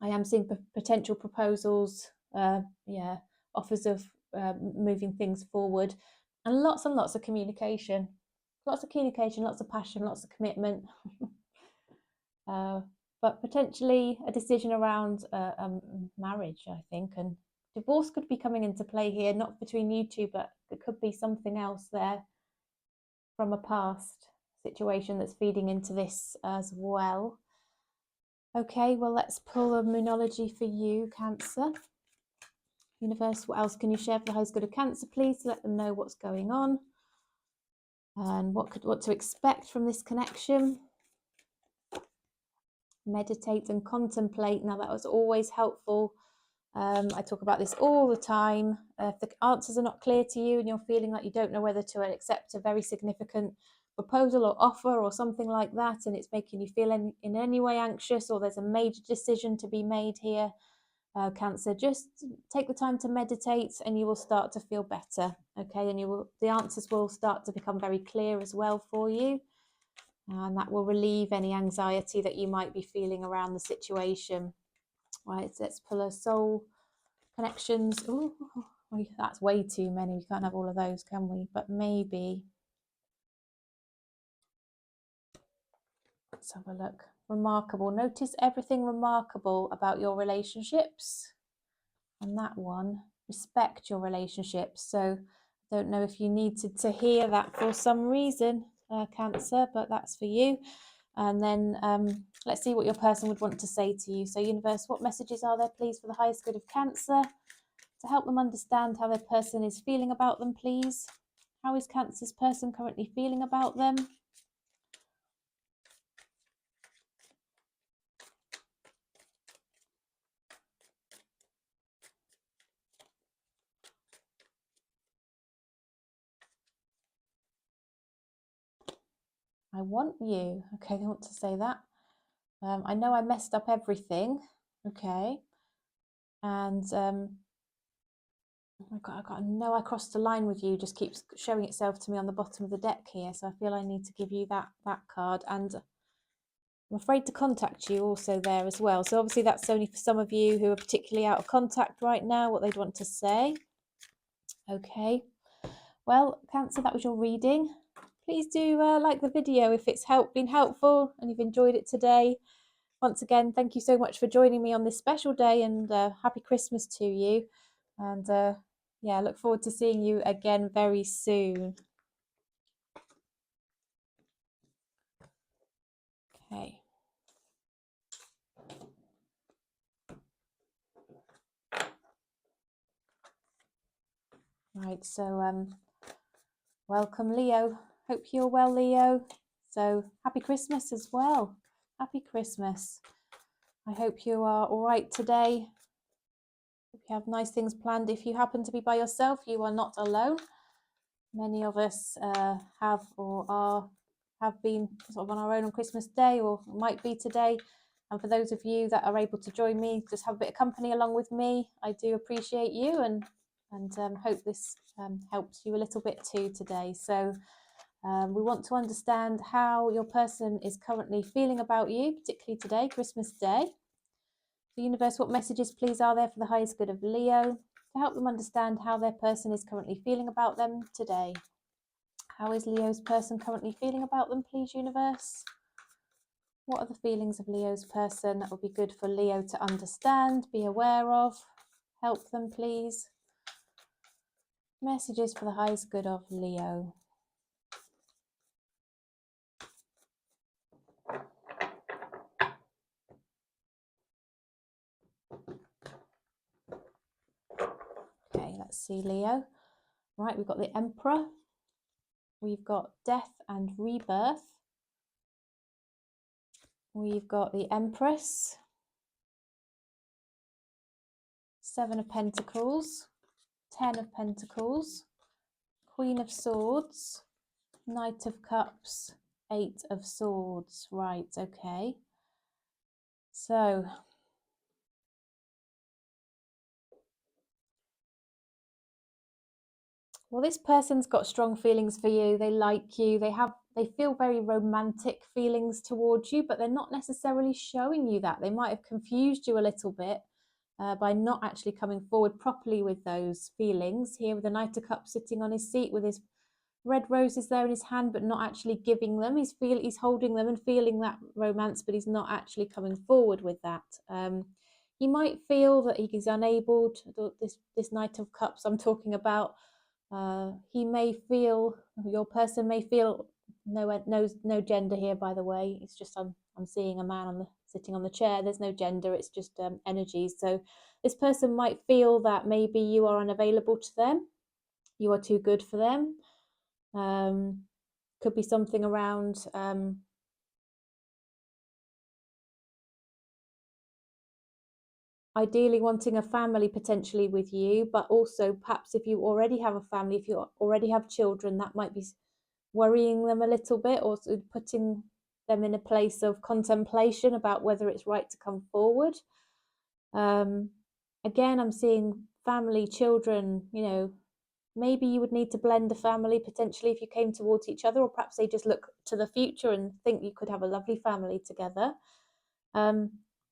[SPEAKER 1] I am seeing potential proposals, offers of moving things forward, and lots of communication. Lots of communication, lots of passion, lots of commitment. But potentially a decision around marriage, I think, and divorce could be coming into play here, not between you two, but there could be something else there from a past situation that's feeding into this as well. Okay, well, let's pull a Moonology for you, Cancer. Universe, what else can you share for the highest good of Cancer, please, to let them know what's going on and what to expect from this connection. Meditate and contemplate. Now, that was always helpful. I talk about this all the time. If the answers are not clear to you and you're feeling like you don't know whether to accept a very significant proposal or offer or something like that, and it's making you feel in any way anxious, or there's a major decision to be made here, Cancer, just take the time to meditate and you will start to feel better. Okay, and the answers will start to become very clear as well for you, and that will relieve any anxiety that you might be feeling around the situation. Right, let's pull a soul connections. Ooh, that's way too many. We can't have all of those, can we? But maybe. Let's have a look. Remarkable. Notice everything remarkable about your relationships. And that one, respect your relationships. So I don't know if you needed to hear that for some reason, Cancer, but that's for you. And then let's see what your person would want to say to you. So universe, what messages are there, please, for the highest good of Cancer, to help them understand how their person is feeling about them, please? How is Cancer's person currently feeling about them? I want you. Okay, they want to say that. I know I messed up everything. Okay. And I know I crossed a line with you, just keeps showing itself to me on the bottom of the deck here. So I feel I need to give you that card. And I'm afraid to contact you also there as well. So obviously that's only for some of you who are particularly out of contact right now, what they'd want to say. Okay. Well, Cancer, that was your reading. Please do like the video if it's been helpful and you've enjoyed it today. Once again, thank you so much for joining me on this special day, and happy Christmas to you. And yeah, I look forward to seeing you again very soon. Okay. Right, so welcome, Leo. Hope you're well, Leo. So happy Christmas as well. Happy Christmas. I hope you are all right today. Hope you have nice things planned. If you happen to be by yourself, you are not alone. Many of us have been sort of on our own on Christmas Day, or might be today. And for those of you that are able to join me, just have a bit of company along with me. I do appreciate you, and hope this helps you a little bit too today. So we want to understand how your person is currently feeling about you, particularly today, Christmas Day. The universe, what messages, please, are there for the highest good of Leo, to help them understand how their person is currently feeling about them today? How is Leo's person currently feeling about them, please, universe? What are the feelings of Leo's person that would be good for Leo to understand, be aware of? Help them, please. Messages for the highest good of Leo. Okay, Let's see, Leo. Right, we've got the Emperor. We've got death and rebirth. We've got the Empress. 7 of Pentacles. 10 of Pentacles. Queen of Swords. Knight of Cups. 8 of Swords. Right, okay. So well, this person's got strong feelings for you. They like you. They feel very romantic feelings towards you, but they're not necessarily showing you that. They might have confused you a little bit by not actually coming forward properly with those feelings. Here with the Knight of Cups sitting on his seat with his red roses there in his hand, but not actually giving them. He's holding them and feeling that romance, but he's not actually coming forward with that. He might feel that he's unable to, this Knight of Cups I'm talking about. He may feel, your person may feel, no gender here, by the way. It's just I'm seeing a man sitting on the chair. There's no gender. It's just energies. So this person might feel that maybe you are unavailable to them. You are too good for them. Could be something around ideally wanting a family potentially with you, but also perhaps if you already have a family, if you already have children, that might be worrying them a little bit, or putting them in a place of contemplation about whether it's right to come forward. Again, I'm seeing family, children, maybe you would need to blend a family potentially if you came towards each other, or perhaps they just look to the future and think you could have a lovely family together.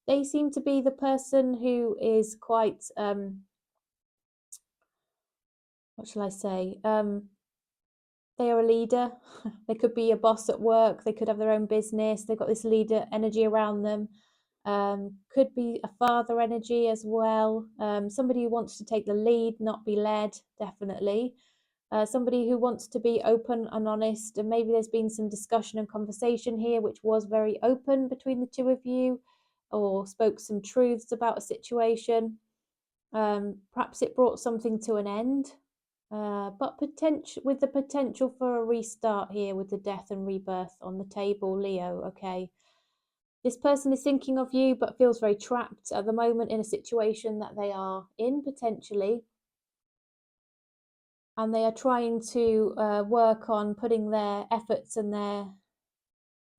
[SPEAKER 1] They seem to be the person who is quite, what shall I say? They are a leader. They could be a boss at work. They could have their own business. They've got this leader energy around them. Could be a father energy as well. Somebody who wants to take the lead, not be led, definitely. Somebody who wants to be open and honest, and maybe there's been some discussion and conversation here which was very open between the two of you, or spoke some truths about a situation. Perhaps it brought something to an end, but with the potential for a restart here with the death and rebirth on the table, Leo. Okay, this person is thinking of you but feels very trapped at the moment in a situation that they are in potentially, and they are trying to work on putting their efforts and their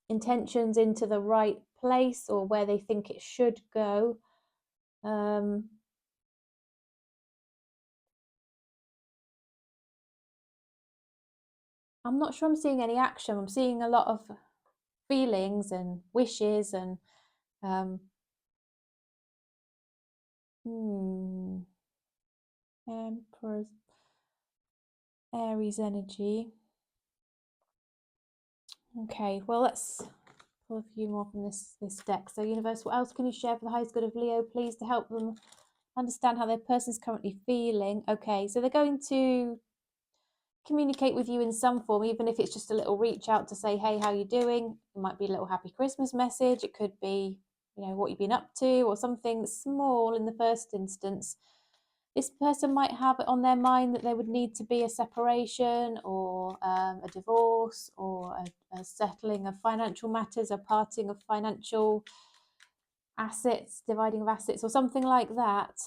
[SPEAKER 1] intentions into the right place, or where they think it should go. I'm not sure I'm seeing any action. I'm seeing a lot of feelings and wishes and Emperor, Aries energy. Okay, well, let's pull a few more from this deck. So universe, what else can you share for the highest good of Leo, please, to help them understand how their person's currently feeling? Okay, so they're going to communicate with you in some form, even if it's just a little reach out to say, hey, how you doing? It might be a little happy Christmas message. It could be, what you've been up to, or something small in the first instance. This person might have it on their mind that there would need to be a separation, or a divorce, or a settling of financial matters, a parting of financial assets, dividing of assets, or something like that,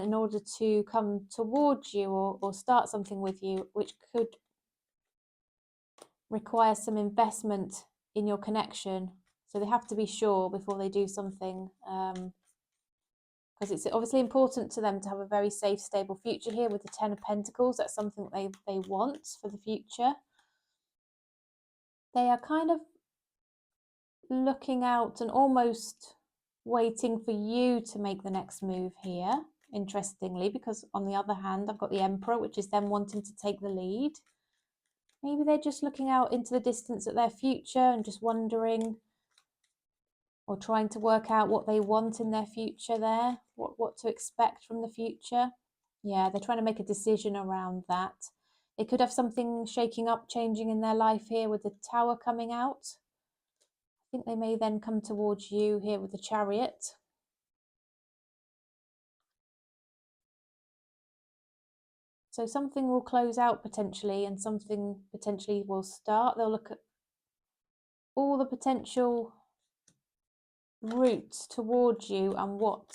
[SPEAKER 1] in order to come towards you, or start something with you, which could require some investment in your connection. So they have to be sure before they do something, because it's obviously important to them to have a very safe, stable future here with the 10 of Pentacles. That's something that they want for the future. They are kind of looking out and almost waiting for you to make the next move here, interestingly, because on the other hand, I've got the Emperor, which is them wanting to take the lead. Maybe they're just looking out into the distance at their future and just wondering, or trying to work out what they want in their future there, what to expect from the future. Yeah, they're trying to make a decision around that. They could have something shaking up, changing in their life here with the Tower coming out. I think they may then come towards you here with the Chariot. So something will close out potentially and something potentially will start. They'll look at all the potential routes towards you and or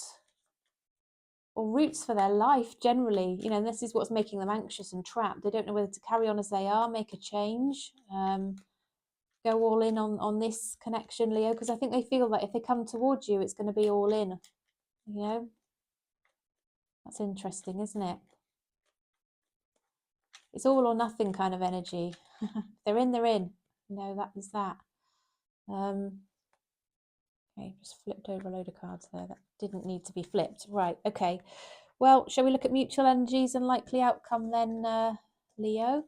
[SPEAKER 1] routes for their life generally, you know, and this is what's making them anxious and trapped. They don't know whether to carry on as they are, make a change, go all in on this connection, Leo, because I think they feel that if they come towards you, it's going to be all in, you know. That's interesting, isn't it? It's all or nothing kind of energy. They're in, you know, that is that. Okay, just flipped over a load of cards there that didn't need to be flipped. Right, okay. Well, shall we look at mutual energies and likely outcome then, Leo?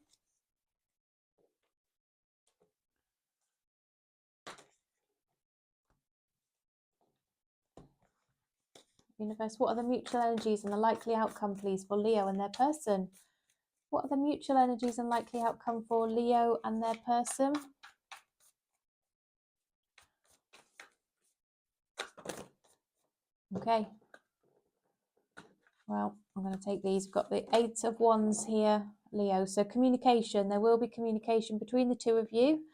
[SPEAKER 1] Universe, what are the mutual energies and the likely outcome, please, for Leo and their person? What are the mutual energies and likely outcome for Leo and their person? Okay. Well, I'm going to take these. We've got the 8 of Wands here, Leo. So communication. There will be communication between the two of you.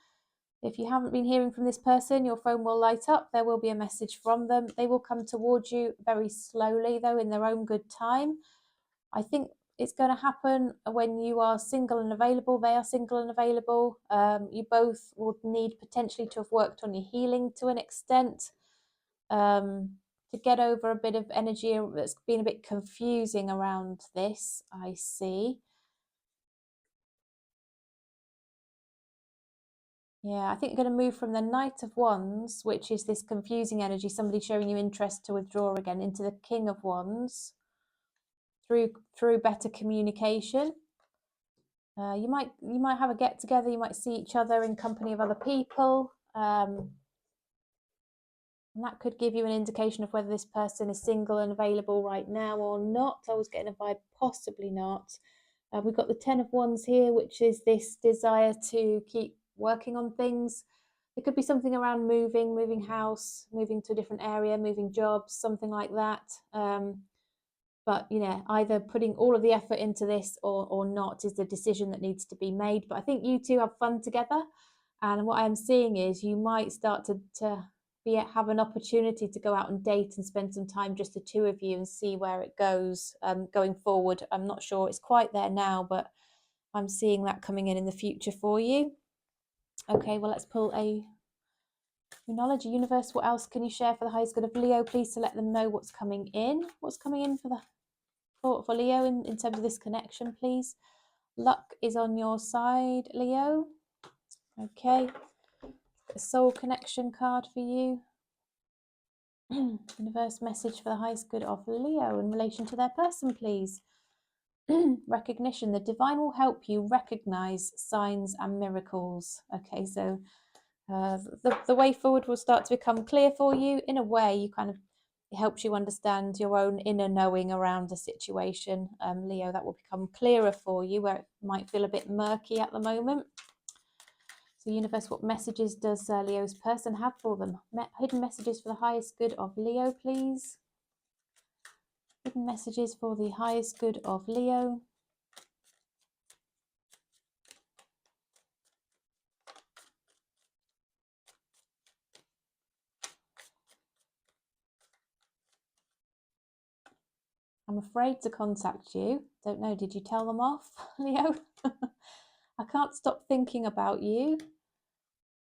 [SPEAKER 1] If you haven't been hearing from this person, your phone will light up. There will be a message from them. They will come towards you very slowly, though, in their own good time. I think it's going to happen when you are single and available. They are single and available. You both will need potentially to have worked on your healing to an extent, to get over a bit of energy that's been a bit confusing around this, I see. Yeah, I think you're going to move from the Knight of Wands, which is this confusing energy, somebody showing you interest to withdraw again, into the King of Wands through better communication. You might have a get together. You might see each other in company of other people, and that could give you an indication of whether this person is single and available right now or not. I was getting a vibe possibly not. We've got the 10 of Wands here, which is this desire to keep working on things. It could be something around moving house, moving to a different area, moving jobs, something like that. But, you know, either putting all of the effort into this or not is the decision that needs to be made. But I think you two have fun together. And what I'm seeing is you might start to have an opportunity to go out and date and spend some time, just the two of you, and see where it goes going forward. I'm not sure it's quite there now, but I'm seeing that coming in the future for you. Okay, well, let's pull a Numerology Universe. What else can you share for the highest good of Leo, please, to let them know what's coming in? What's coming in for Leo in terms of this connection, please? Luck is on your side, Leo. Okay. A soul connection card for you. Universe message for the highest good of Leo in relation to their person, please. Recognition. The divine will help you recognize signs and miracles. Okay, so the way forward will start to become clear for you. In a way, it helps you understand your own inner knowing around a situation, Leo. That will become clearer for you where it might feel a bit murky at the moment. So universe, what messages does Leo's person have for them? Hidden messages for the highest good of Leo, please. Hidden messages for the highest good of Leo. I'm afraid to contact you. Don't know, did you tell them off, Leo? I can't stop thinking about you,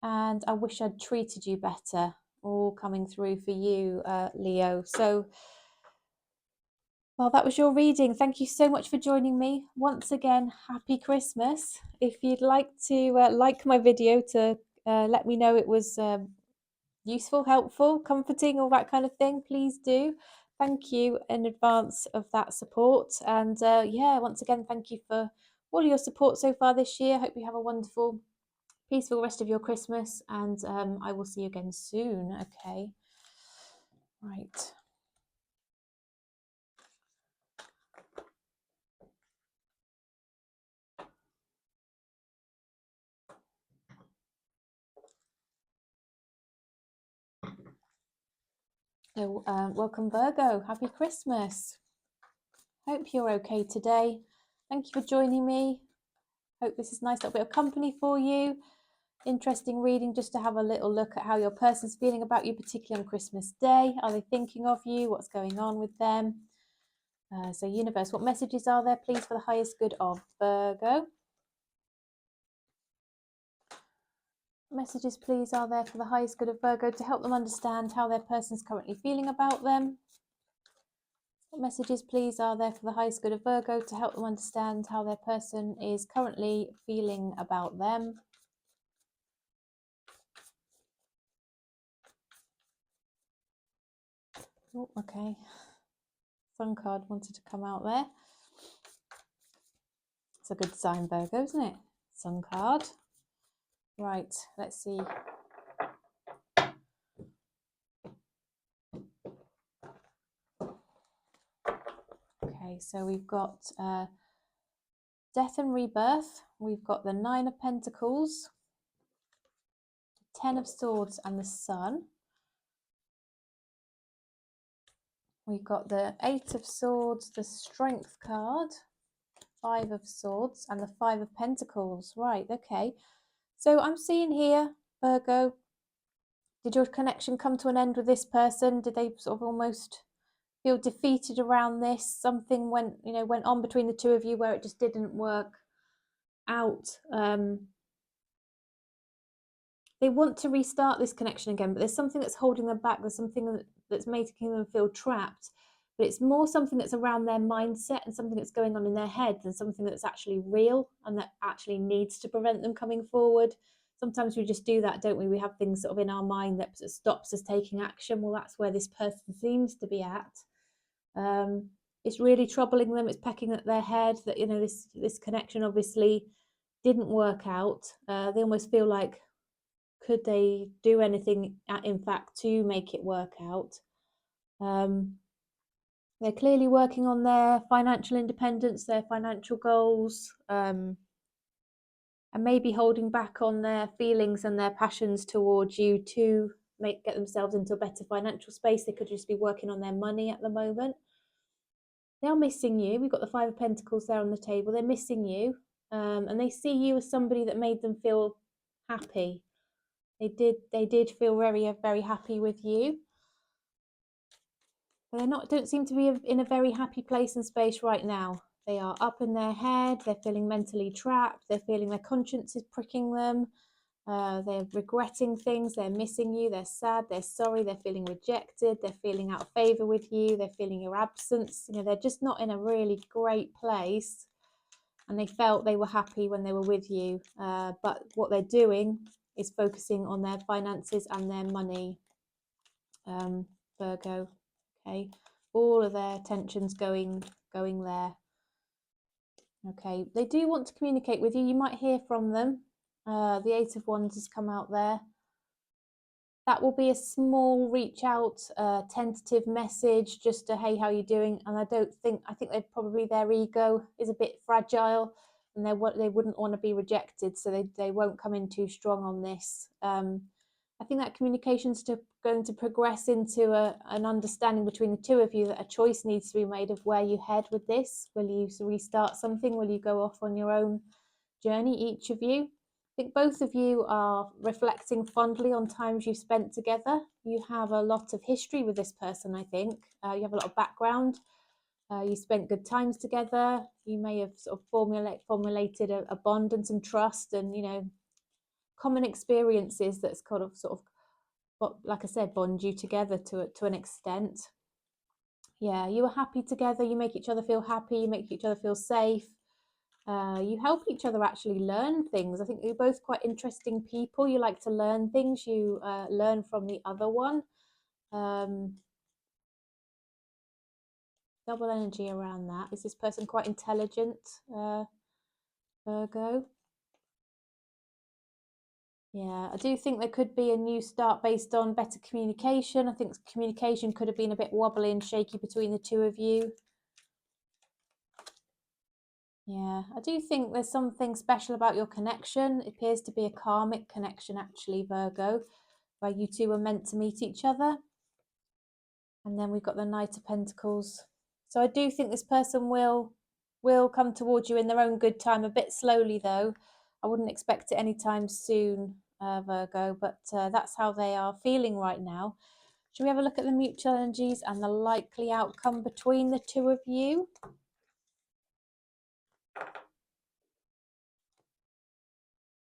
[SPEAKER 1] and I wish I'd treated you better. All coming through for you, Leo. So, well, that was your reading. Thank you so much for joining me. Once again, happy Christmas. If you'd like to like my video to let me know it was useful, helpful, comforting, all that kind of thing, please do. Thank you in advance of that support. And yeah, once again, thank you for all your support so far this year. Hope you have a wonderful, peaceful rest of your Christmas, and I will see you again soon. Okay. Right. So, welcome Virgo. Happy Christmas. Hope you're okay today. Thank you for joining me. Hope this is a nice little bit of company for you. Interesting reading just to have a little look at how your person's feeling about you, particularly on Christmas Day. Are they thinking of you? What's going on with them? So universe, what messages are there, please, for the highest good of Virgo? Messages, please, are there for the highest good of Virgo to help them understand how their person's currently feeling about them? What messages, please, are there for the highest good of Virgo to help them understand how their person is currently feeling about them? Oh, okay. Sun card wanted to come out there. It's a good sign, Virgo, isn't it? Sun card. Right, let's see. Okay, so we've got death and rebirth. We've got the Nine of Pentacles, Ten of Swords, and the Sun. We've got the Eight of Swords, the Strength card, Five of Swords, and the Five of Pentacles. Right, okay. So I'm seeing here, Virgo, did your connection come to an end with this person? Did they sort of almost feel defeated around this? Something went on between the two of you where it just didn't work out. They want to restart this connection again, but there's something that's holding them back. There's something that's making them feel trapped. But it's more something that's around their mindset and something that's going on in their head than something that's actually real and that actually needs to prevent them coming forward. Sometimes we just do that, don't we? We have things sort of in our mind that stops us taking action. Well, that's where this person seems to be at. It's really troubling them. It's pecking at their head that, this connection obviously didn't work out. They almost feel like, could they do anything, in fact, to make it work out? They're clearly working on their financial independence, their financial goals, and maybe holding back on their feelings and their passions towards you to get themselves into a better financial space. They could just be working on their money at the moment. They are missing you. We've got the Five of Pentacles there on the table. They're missing you, and they see you as somebody that made them feel happy. They did feel very, very happy with you. But don't seem to be in a very happy place and space right now. They are up in their head. They're feeling mentally trapped. They're feeling their conscience is pricking them. They're regretting things. They're missing you. They're sad. They're sorry. They're feeling rejected. They're feeling out of favor with you. They're feeling your absence. They're just not in a really great place. And they felt they were happy when they were with you. But what they're doing is focusing on their finances and their money, Virgo. Okay, all of their attention's going there. Okay, they do want to communicate with you. You might hear from them. The Eight of Wands has come out there. That will be a small reach out, tentative message, just to, hey, how are you doing? And I think their ego is a bit fragile, and they wouldn't want to be rejected, so they won't come in too strong on this. I think that communication's going to progress into an understanding between the two of you that a choice needs to be made of where you head with this. Will you restart something? Will you go off on your own journey, each of you? I think both of you are reflecting fondly on times you've spent together. You have a lot of history with this person, I think. You have a lot of background. You spent good times together. You may have sort of formulated a bond and some trust and, common experiences that's kind of sort of, like I said, bond you together to an extent. Yeah, you are happy together. You make each other feel happy. You make each other feel safe. You help each other actually learn things. I think you're both quite interesting people. You like to learn things. You learn from the other one. Double energy around that. Is this person quite intelligent, Virgo? Yeah, I do think there could be a new start based on better communication. I think communication could have been a bit wobbly and shaky between the two of you. Yeah, I do think there's something special about your connection. It appears to be a karmic connection, actually, Virgo, where you two were meant to meet each other. And then we've got the Knight of Pentacles. So I do think this person will will come towards you in their own good time, a bit slowly though. I wouldn't expect it anytime soon, Virgo, but that's how they are feeling right now. Should we have a look at the mutual energies and the likely outcome between the two of you?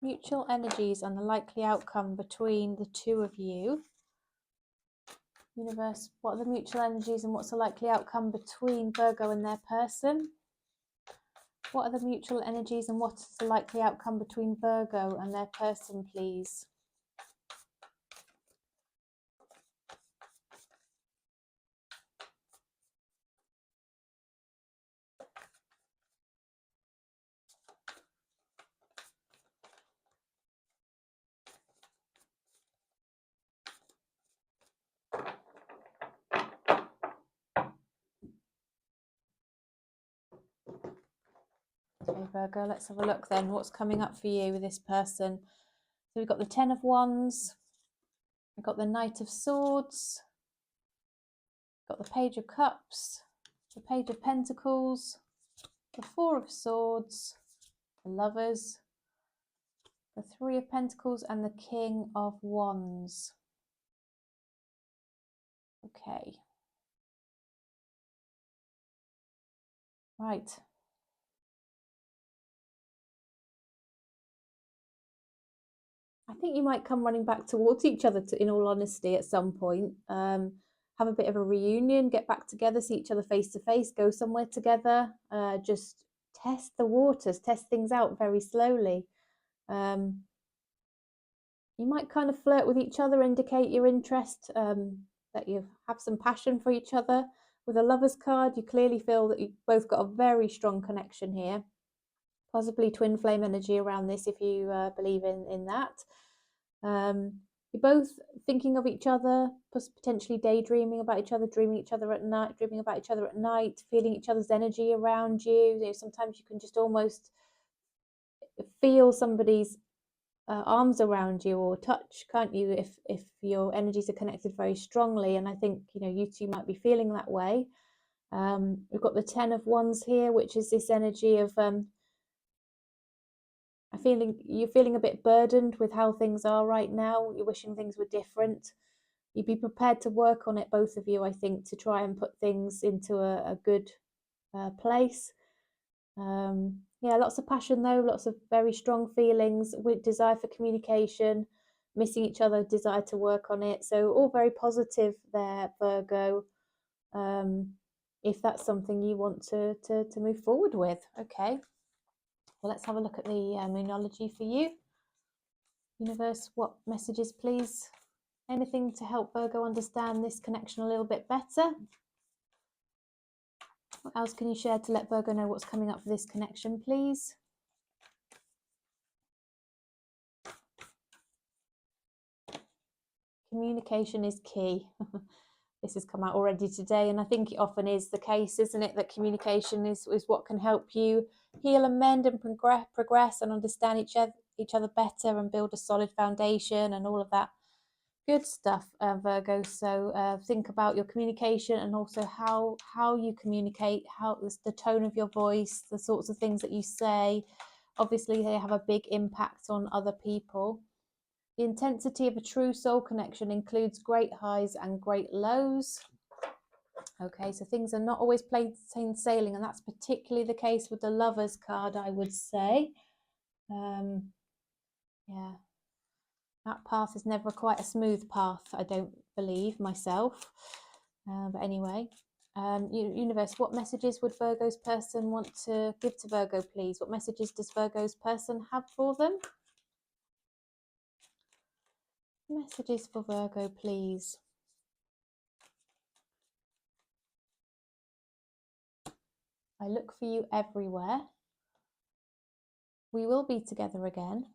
[SPEAKER 1] Mutual energies and the likely outcome between the two of you. Universe, what are the mutual energies and what's the likely outcome between Virgo and their person? What are the mutual energies and what is the likely outcome between Virgo and their person, please? Okay, Virgo, let's have a look then. What's coming up for you with this person? So we've got the Ten of Wands, we've got the Knight of Swords, we've got the Page of Cups, the Page of Pentacles, the Four of Swords, the Lovers, the Three of Pentacles, and the King of Wands. Okay. Right. I think you might come running back towards each other, in all honesty, at some point. Have a bit of a reunion, get back together, see each other face to face, go somewhere together. Just test the waters, test things out very slowly. You might kind of flirt with each other, indicate your interest, that you have some passion for each other. With a Lover's card, you clearly feel that you've both got a very strong connection here. Possibly twin flame energy around this if you believe in that. You're both thinking of each other, potentially daydreaming about each other, dreaming about each other at night, feeling each other's energy around you. You know, sometimes you can just almost feel somebody's arms around you or touch, can't you, if your energies are connected very strongly. And I think, you know, you two might be feeling that way. We've got the Ten of Wands here, which is this energy of you're feeling a bit burdened with how things are right now. You're wishing things were different. You'd be prepared to work on it, both of you, I think, to try and put things into a good place. Yeah, lots of passion though, lots of very strong feelings, with desire for communication, missing each other, desire to work on it. So all very positive there, Virgo. If that's something you want to move forward with. Okay. Well, let's have a look at the Moonology for you. Universe, what messages, please? Anything to help Virgo understand this connection a little bit better? What else can you share to let Virgo know what's coming up for this connection, please? Communication is key. This has come out already today, and I think it often is the case, isn't it, that communication is what can help you heal and mend and progress and understand each other better and build a solid foundation and all of that good stuff, Virgo. So think about your communication and also how you communicate, how the tone of your voice, the sorts of things that you say. Obviously, they have a big impact on other people. The intensity of a true soul connection includes great highs and great lows. Okay, so things are not always plain sailing, and that's particularly the case with the Lovers card, I would say. Yeah, that path is never quite a smooth path, I don't believe myself. But anyway, Universe, what messages would Virgo's person want to give to Virgo, please? What messages does Virgo's person have for them? Messages for Virgo, please. I look for you everywhere. We will be together again.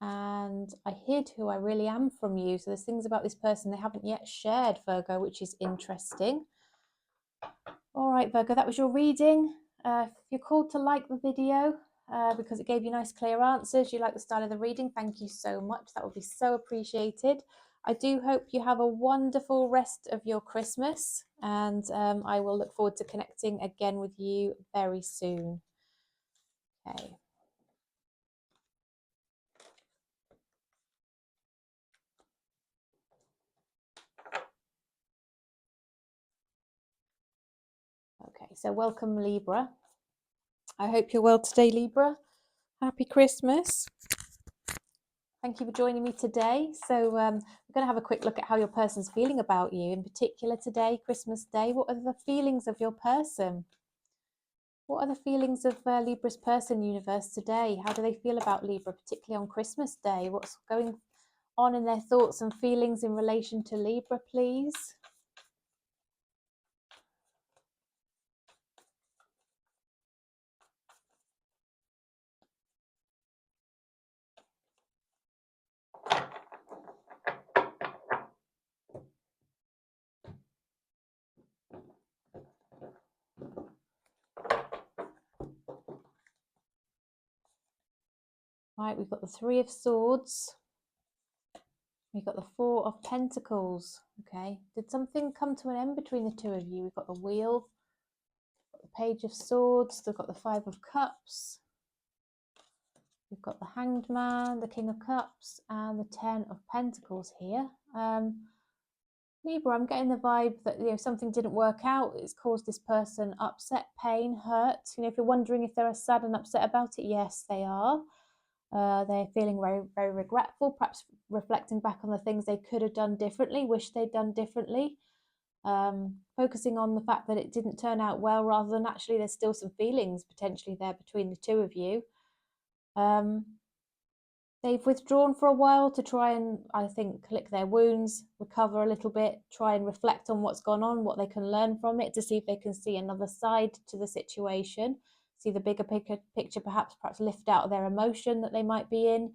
[SPEAKER 1] And I hid who I really am from you. So there's things about this person they haven't yet shared, Virgo, which is interesting. All right, Virgo, that was your reading. If you're called to like the video because it gave you nice, clear answers, you like the style of the reading, thank you so much. That would be so appreciated. I do hope you have a wonderful rest of your Christmas, and I will look forward to connecting again with you very soon. Okay. Okay, so welcome Libra. I hope you're well today, Libra. Happy Christmas. Thank you for joining me today. So we're going to have a quick look at how your person's feeling about you, in particular today, Christmas Day. What are the feelings of your person? What are the feelings of Libra's person, universe, today? How do they feel about Libra, particularly on Christmas Day? What's going on in their thoughts and feelings in relation to Libra, please? Right, we've got the Three of Swords. We've got the Four of Pentacles. Okay, did something come to an end between the two of you? We've got the Wheel, the Page of Swords, they've got the Five of Cups. We've got the Hanged Man, the King of Cups, and the Ten of Pentacles here. Libra, I'm getting the vibe that something didn't work out. It's caused this person upset, pain, hurt. If you're wondering if they're sad and upset about it, yes, they are. They're feeling very, very regretful, perhaps reflecting back on the things they could have done differently, wish they'd done differently. Focusing on the fact that it didn't turn out well, rather than actually there's still some feelings potentially there between the two of you. They've withdrawn for a while to try and, I think, lick their wounds, recover a little bit, try and reflect on what's gone on, what they can learn from it, to see if they can see another side to the situation, see the bigger picture, perhaps lift out their emotion that they might be in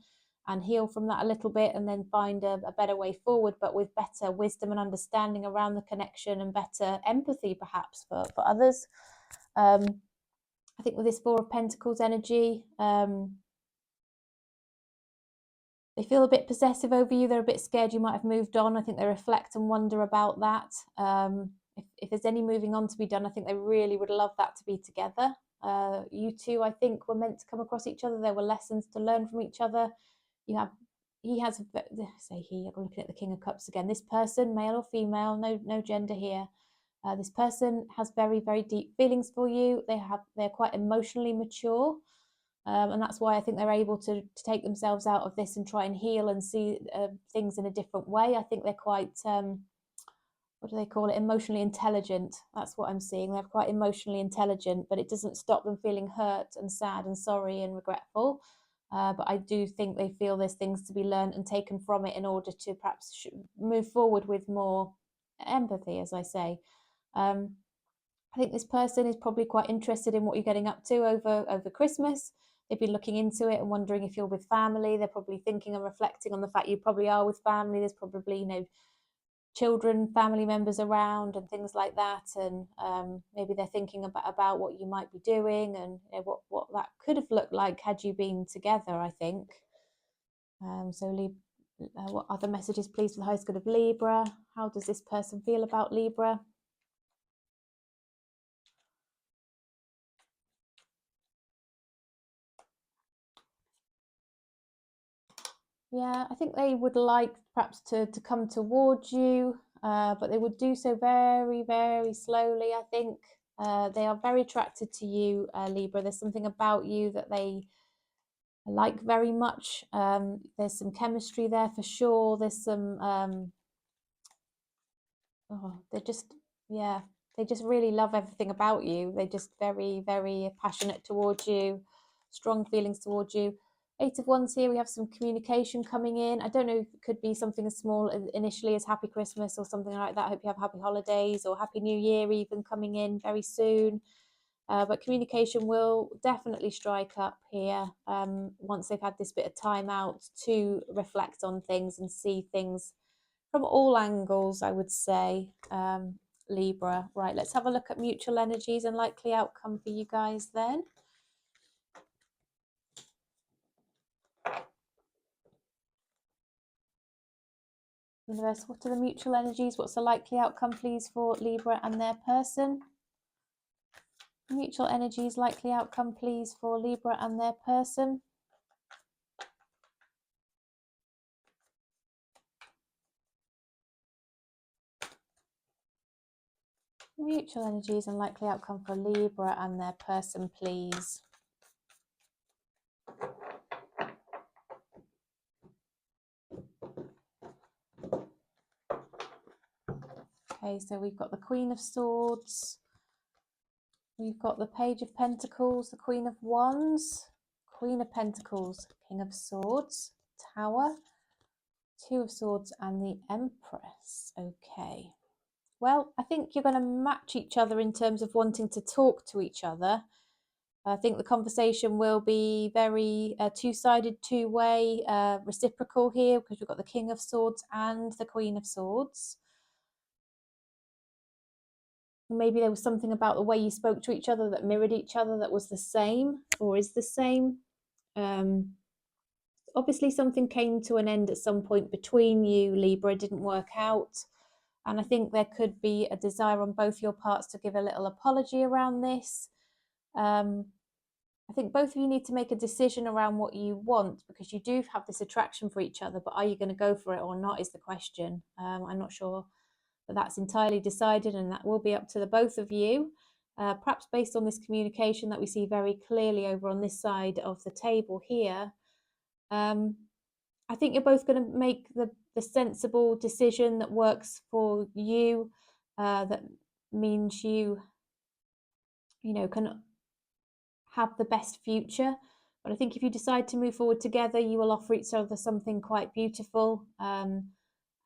[SPEAKER 1] and heal from that a little bit, and then find a better way forward, but with better wisdom and understanding around the connection and better empathy perhaps for others. I think with this Four of Pentacles energy, they feel a bit possessive over you. They're a bit scared you might have moved on. I think they reflect and wonder about that. If there's any moving on to be done, I think they really would love that to be together. You two, I think, were meant to come across each other. There were lessons to learn from each other. He has, say he, I'm looking at the King of Cups again. This person, male or female, no gender here. This person has very, very deep feelings for you. They're quite emotionally mature. And that's why I think they're able to take themselves out of this and try and heal and see things in a different way. I think they're quite, what do they call it, emotionally intelligent. That's what I'm seeing. They're quite emotionally intelligent, but it doesn't stop them feeling hurt and sad and sorry and regretful. But I do think they feel there's things to be learned and taken from it in order to perhaps move forward with more empathy, as I say. I think this person is probably quite interested in what you're getting up to over Christmas. They've been looking into it and wondering if you're with family. They're probably thinking and reflecting on the fact you probably are with family. There's probably, children, family members around and things like that. And maybe they're thinking about what you might be doing and what that could have looked like had you been together, I think. What other messages, please, for the highest good of Libra? How does this person feel about Libra? Yeah, I think they would like perhaps to come towards you, but they would do so very, very slowly, I think. They are very attracted to you, Libra. There's something about you that they like very much. There's some chemistry there for sure. There's some, they just really love everything about you. They're just very, very passionate towards you, strong feelings towards you. Eight of Wands here, we have some communication coming in. I don't know if it could be something as small initially as Happy Christmas or something like that. I hope you have happy holidays or Happy New Year even coming in very soon. But communication will definitely strike up here once they've had this bit of time out to reflect on things and see things from all angles, I would say. Libra. Right, let's have a look at mutual energies and likely outcome for you guys then. Universe, what are the mutual energies? What's the likely outcome, please, for Libra and their person? Mutual energies, likely outcome, please, for Libra and their person. Mutual energies and likely outcome for Libra and their person, please. Okay, so we've got the Queen of Swords. We've got the Page of Pentacles, the Queen of Wands, Queen of Pentacles, King of Swords, Tower, Two of Swords, and the Empress. Okay. Well, I think you're going to match each other in terms of wanting to talk to each other. I think the conversation will be very two-sided, two-way, reciprocal here, because we've got the King of Swords and the Queen of Swords. Maybe there was something about the way you spoke to each other that mirrored each other, that was the same or is the same. Obviously, something came to an end at some point between you, Libra. It didn't work out. And I think there could be a desire on both your parts to give a little apology around this. I think both of you need to make a decision around what you want, because you do have this attraction for each other, but are you going to go for it or not is the question. I'm not sure that that's entirely decided, and that will be up to the both of you. Perhaps based on this communication that we see very clearly over on this side of the table here, I think you're both going to make the sensible decision that works for you, that means you can have the best future. But I think if you decide to move forward together, you will offer each other something quite beautiful,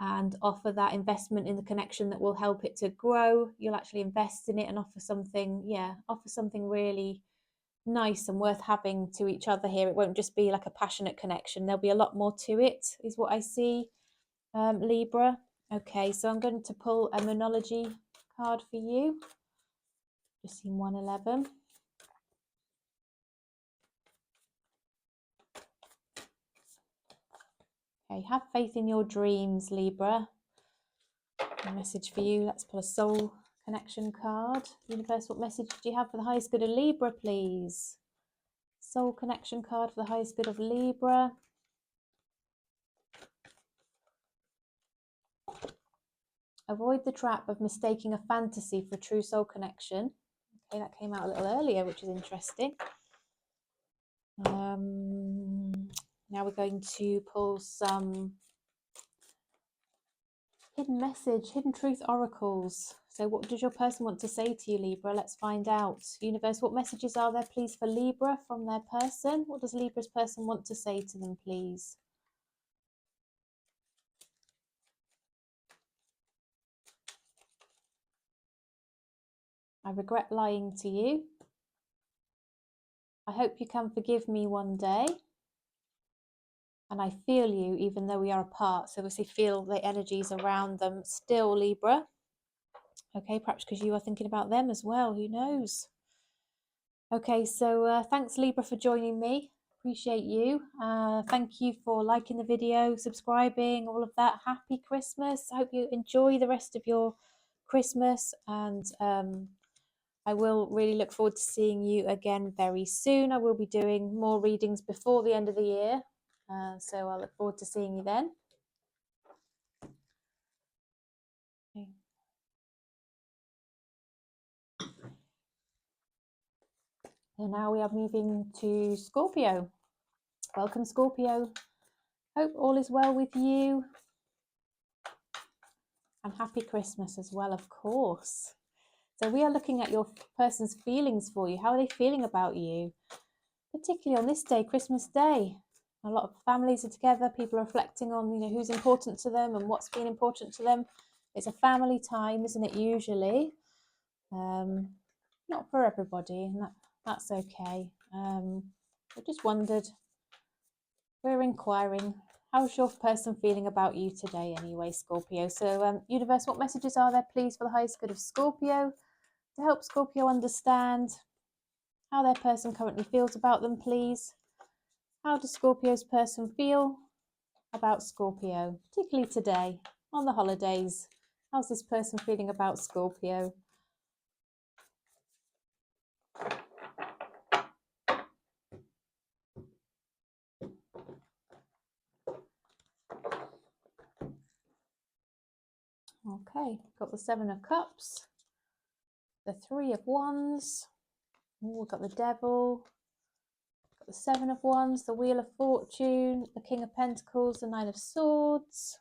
[SPEAKER 1] and offer that investment in the connection that will help it to grow. You'll actually invest in it and offer something really nice and worth having to each other here. It won't just be like a passionate connection. There'll be a lot more to it, is what I see, Libra. Okay, so I'm going to pull a Moonology card for you. Just seen 111. Okay, have faith in your dreams, Libra. A message for you. Let's pull a soul connection card. Universe, what message do you have for the highest good of Libra, please? Soul connection card for the highest good of Libra. Avoid the trap of mistaking a fantasy for a true soul connection. Okay, that came out a little earlier, which is interesting. Now we're going to pull some hidden message, hidden truth oracles. So what does your person want to say to you, Libra? Let's find out. Universe, what messages are there, please, for Libra from their person? What does Libra's person want to say to them, please? I regret lying to you. I hope you can forgive me one day. And I feel you even though we are apart. So obviously feel the energies around them still, Libra. Okay, perhaps because you are thinking about them as well. Who knows? Okay, so thanks, Libra, for joining me. Appreciate you. Thank you for liking the video, subscribing, all of that. Happy Christmas. I hope you enjoy the rest of your Christmas, and I will really look forward to seeing you again very soon. I will be doing more readings before the end of the year, so I look forward to seeing you then. Okay. And now we are moving to Scorpio. Welcome, Scorpio. Hope all is well with you. And happy Christmas as well, of course. So we are looking at your person's feelings for you. How are they feeling about you? Particularly on this day, Christmas Day. A lot of families are together. People are reflecting on, who's important to them and what's been important to them. It's a family time, isn't it, usually? Not for everybody, and that's okay. I just wondered, we're inquiring, how's your person feeling about you today anyway, Scorpio? So universe, what messages are there, please, for the highest good of Scorpio, to help Scorpio understand how their person currently feels about them, please? How does Scorpio's person feel about Scorpio, particularly today on the holidays? How's this person feeling about Scorpio? Okay, got the Seven of Cups, the Three of Wands. Ooh, we've got the Devil, got the Seven of Wands, the Wheel of Fortune, the King of Pentacles, the Nine of Swords.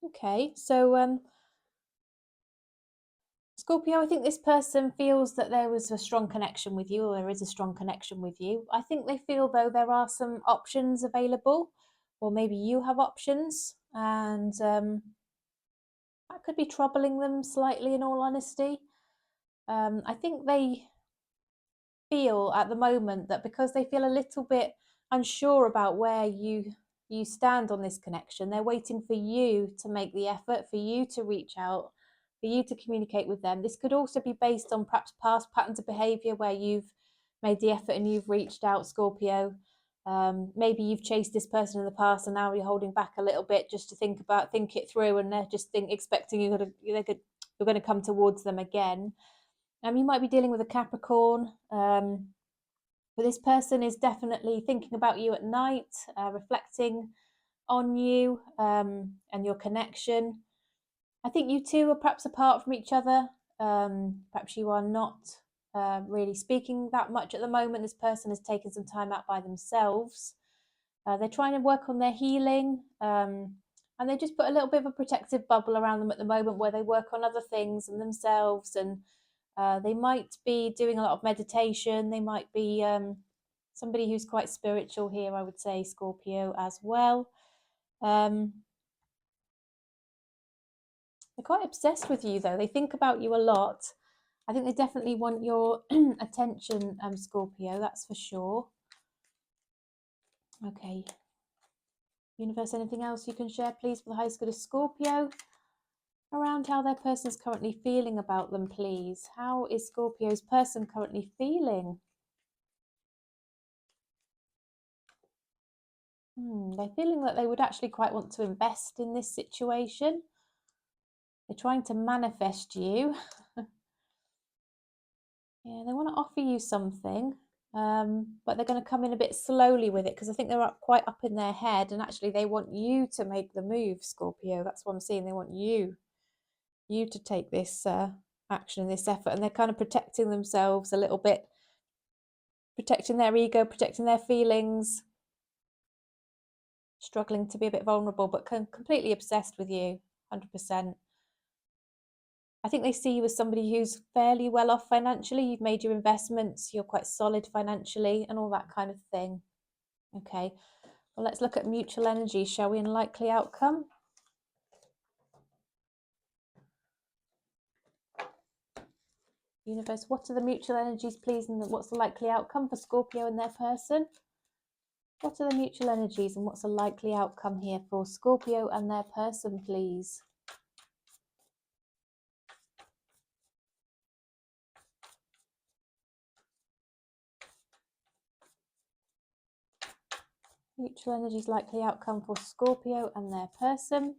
[SPEAKER 1] Okay, so Scorpio, I think this person feels that there was a strong connection with you, or there is a strong connection with you. I think they feel, though, there are some options available, or maybe you have options, and that could be troubling them slightly, in all honesty. I think they feel at the moment that because they feel a little bit unsure about where you stand on this connection, they're waiting for you to make the effort, for you to reach out, for you to communicate with them. This could also be based on perhaps past patterns of behavior where you've made the effort and you've reached out, Scorpio. Maybe you've chased this person in the past and now you're holding back a little bit just to think it through, and they're just expecting you're going to come towards them again. You might be dealing with a Capricorn, but this person is definitely thinking about you at night, reflecting on you and your connection. I think you two are perhaps apart from each other. Perhaps you are not really speaking that much at the moment. This person has taken some time out by themselves. They're trying to work on their healing, and they just put a little bit of a protective bubble around them at the moment where they work on other things and themselves, and they might be doing a lot of meditation. They might be somebody who's quite spiritual here, I would say, Scorpio, as well. They're quite obsessed with you, though. They think about you a lot. I think they definitely want your attention, Scorpio, that's for sure. Okay. Universe, anything else you can share, please, for the highest good of Scorpio? Around how their person's currently feeling about them, please. How is Scorpio's person currently feeling? They're feeling that they would actually quite want to invest in this situation. They're trying to manifest you. Yeah, they want to offer you something, but they're going to come in a bit slowly with it because I think they're quite up in their head, and actually they want you to make the move, Scorpio. That's what I'm seeing. They want you to take this action, this effort, and they're kind of protecting themselves a little bit, protecting their ego, protecting their feelings, struggling to be a bit vulnerable, but completely obsessed with you, 100%. I think they see you as somebody who's fairly well off financially. You've made your investments, you're quite solid financially, and all that kind of thing. Okay, well, let's look at mutual energy, shall we, and likely outcome. Universe, what are the mutual energies, please, and what's the likely outcome for Scorpio and their person? What are the mutual energies and what's the likely outcome here for Scorpio and their person, please? Mutual energies, likely outcome for Scorpio and their person.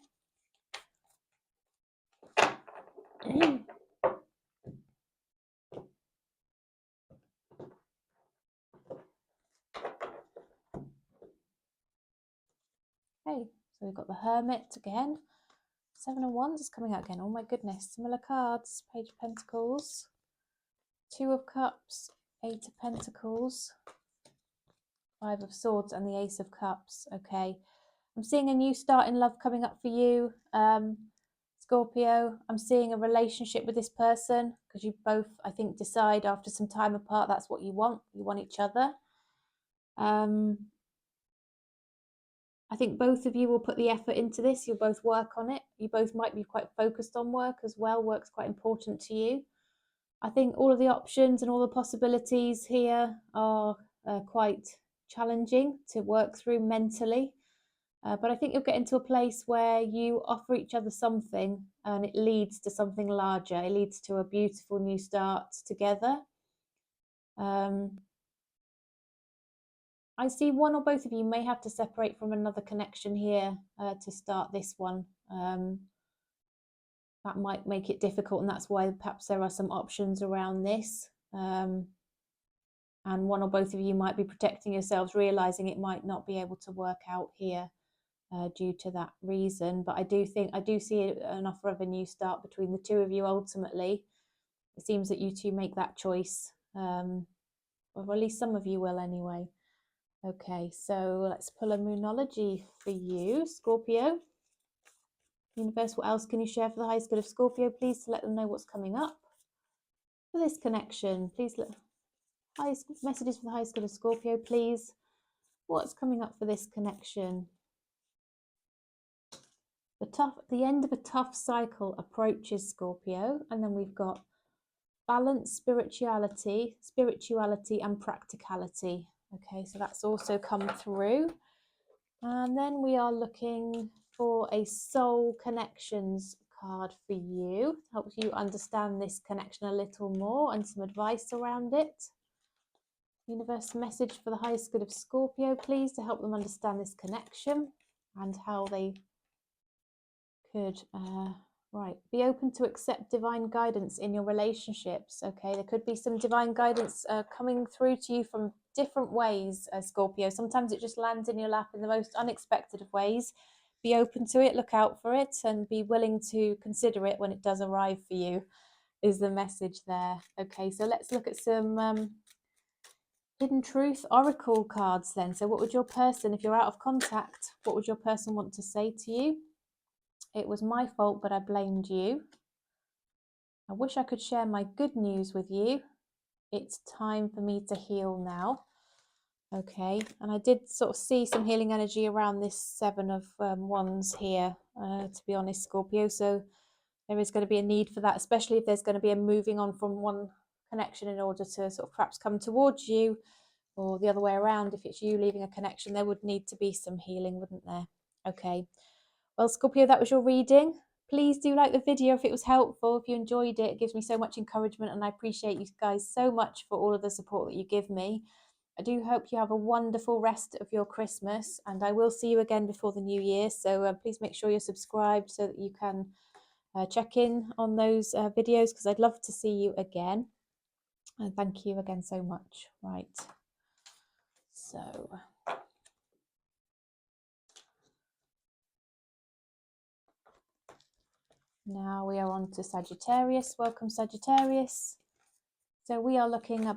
[SPEAKER 1] Okay, so we've got the Hermit again. Seven of Wands is coming out again. Oh my goodness, similar cards. Page of Pentacles, Two of Cups, Eight of Pentacles, Five of Swords, and the Ace of Cups. Okay, I'm seeing a new start in love coming up for you, Scorpio. I'm seeing a relationship with this person because you both, I think, decide after some time apart that's what you want. You want each other. I think both of you will put the effort into this. You'll both work on it. You both might be quite focused on work as well. Work's quite important to you. I think all of the options and all the possibilities here are quite challenging to work through mentally. But I think you'll get into a place where you offer each other something and it leads to something larger. It leads to a beautiful new start together. I see one or both of you may have to separate from another connection here to start this one. That might make it difficult, and that's why perhaps there are some options around this. And one or both of you might be protecting yourselves, realizing it might not be able to work out here. due to that reason. But I do see an offer of a new start between the two of you ultimately. It seems that you two make that choice, or at least some of you will anyway. Okay, so let's pull a Moonology for you, Scorpio. Universe, what else can you share for the highest good of Scorpio, please, to let them know what's coming up for this connection? Please, highest messages for the highest good of Scorpio, please. What's coming up for this connection? The end of a tough cycle approaches, Scorpio, and then we've got balance, spirituality and practicality. Okay, so that's also come through. And then we are looking for a soul connections card for you. Helps you understand this connection a little more and some advice around it. Universe, message for the highest good of Scorpio, please, to help them understand this connection and how they could be open to accept divine guidance in your relationships. Okay, there could be some divine guidance coming through to you from different ways, Scorpio. Sometimes it just lands in your lap in the most unexpected of ways. Be open to it, look out for it, and be willing to consider it when it does arrive for you, is the message there. Okay, so let's look at some hidden truth oracle cards then. So what would your person, if you're out of contact, what would your person want to say to you? It was my fault, but I blamed you. I wish I could share my good news with you. It's time for me to heal now. Okay, and I did sort of see some healing energy around this Seven of Wands here, to be honest, Scorpio. So there is going to be a need for that, especially if there's going to be a moving on from one connection in order to sort of perhaps come towards you, or the other way around. If it's you leaving a connection, there would need to be some healing, wouldn't there? Okay. Well, Scorpio, that was your reading. Please do like the video if it was helpful. If you enjoyed it, it gives me so much encouragement, and I appreciate you guys so much for all of the support that you give me. I do hope you have a wonderful rest of your Christmas, and I will see you again before the new year. So please make sure you're subscribed so that you can check in on those videos, because I'd love to see you again. And thank you again so much. Right. So... now we are on to Sagittarius. Welcome, Sagittarius. So we are looking at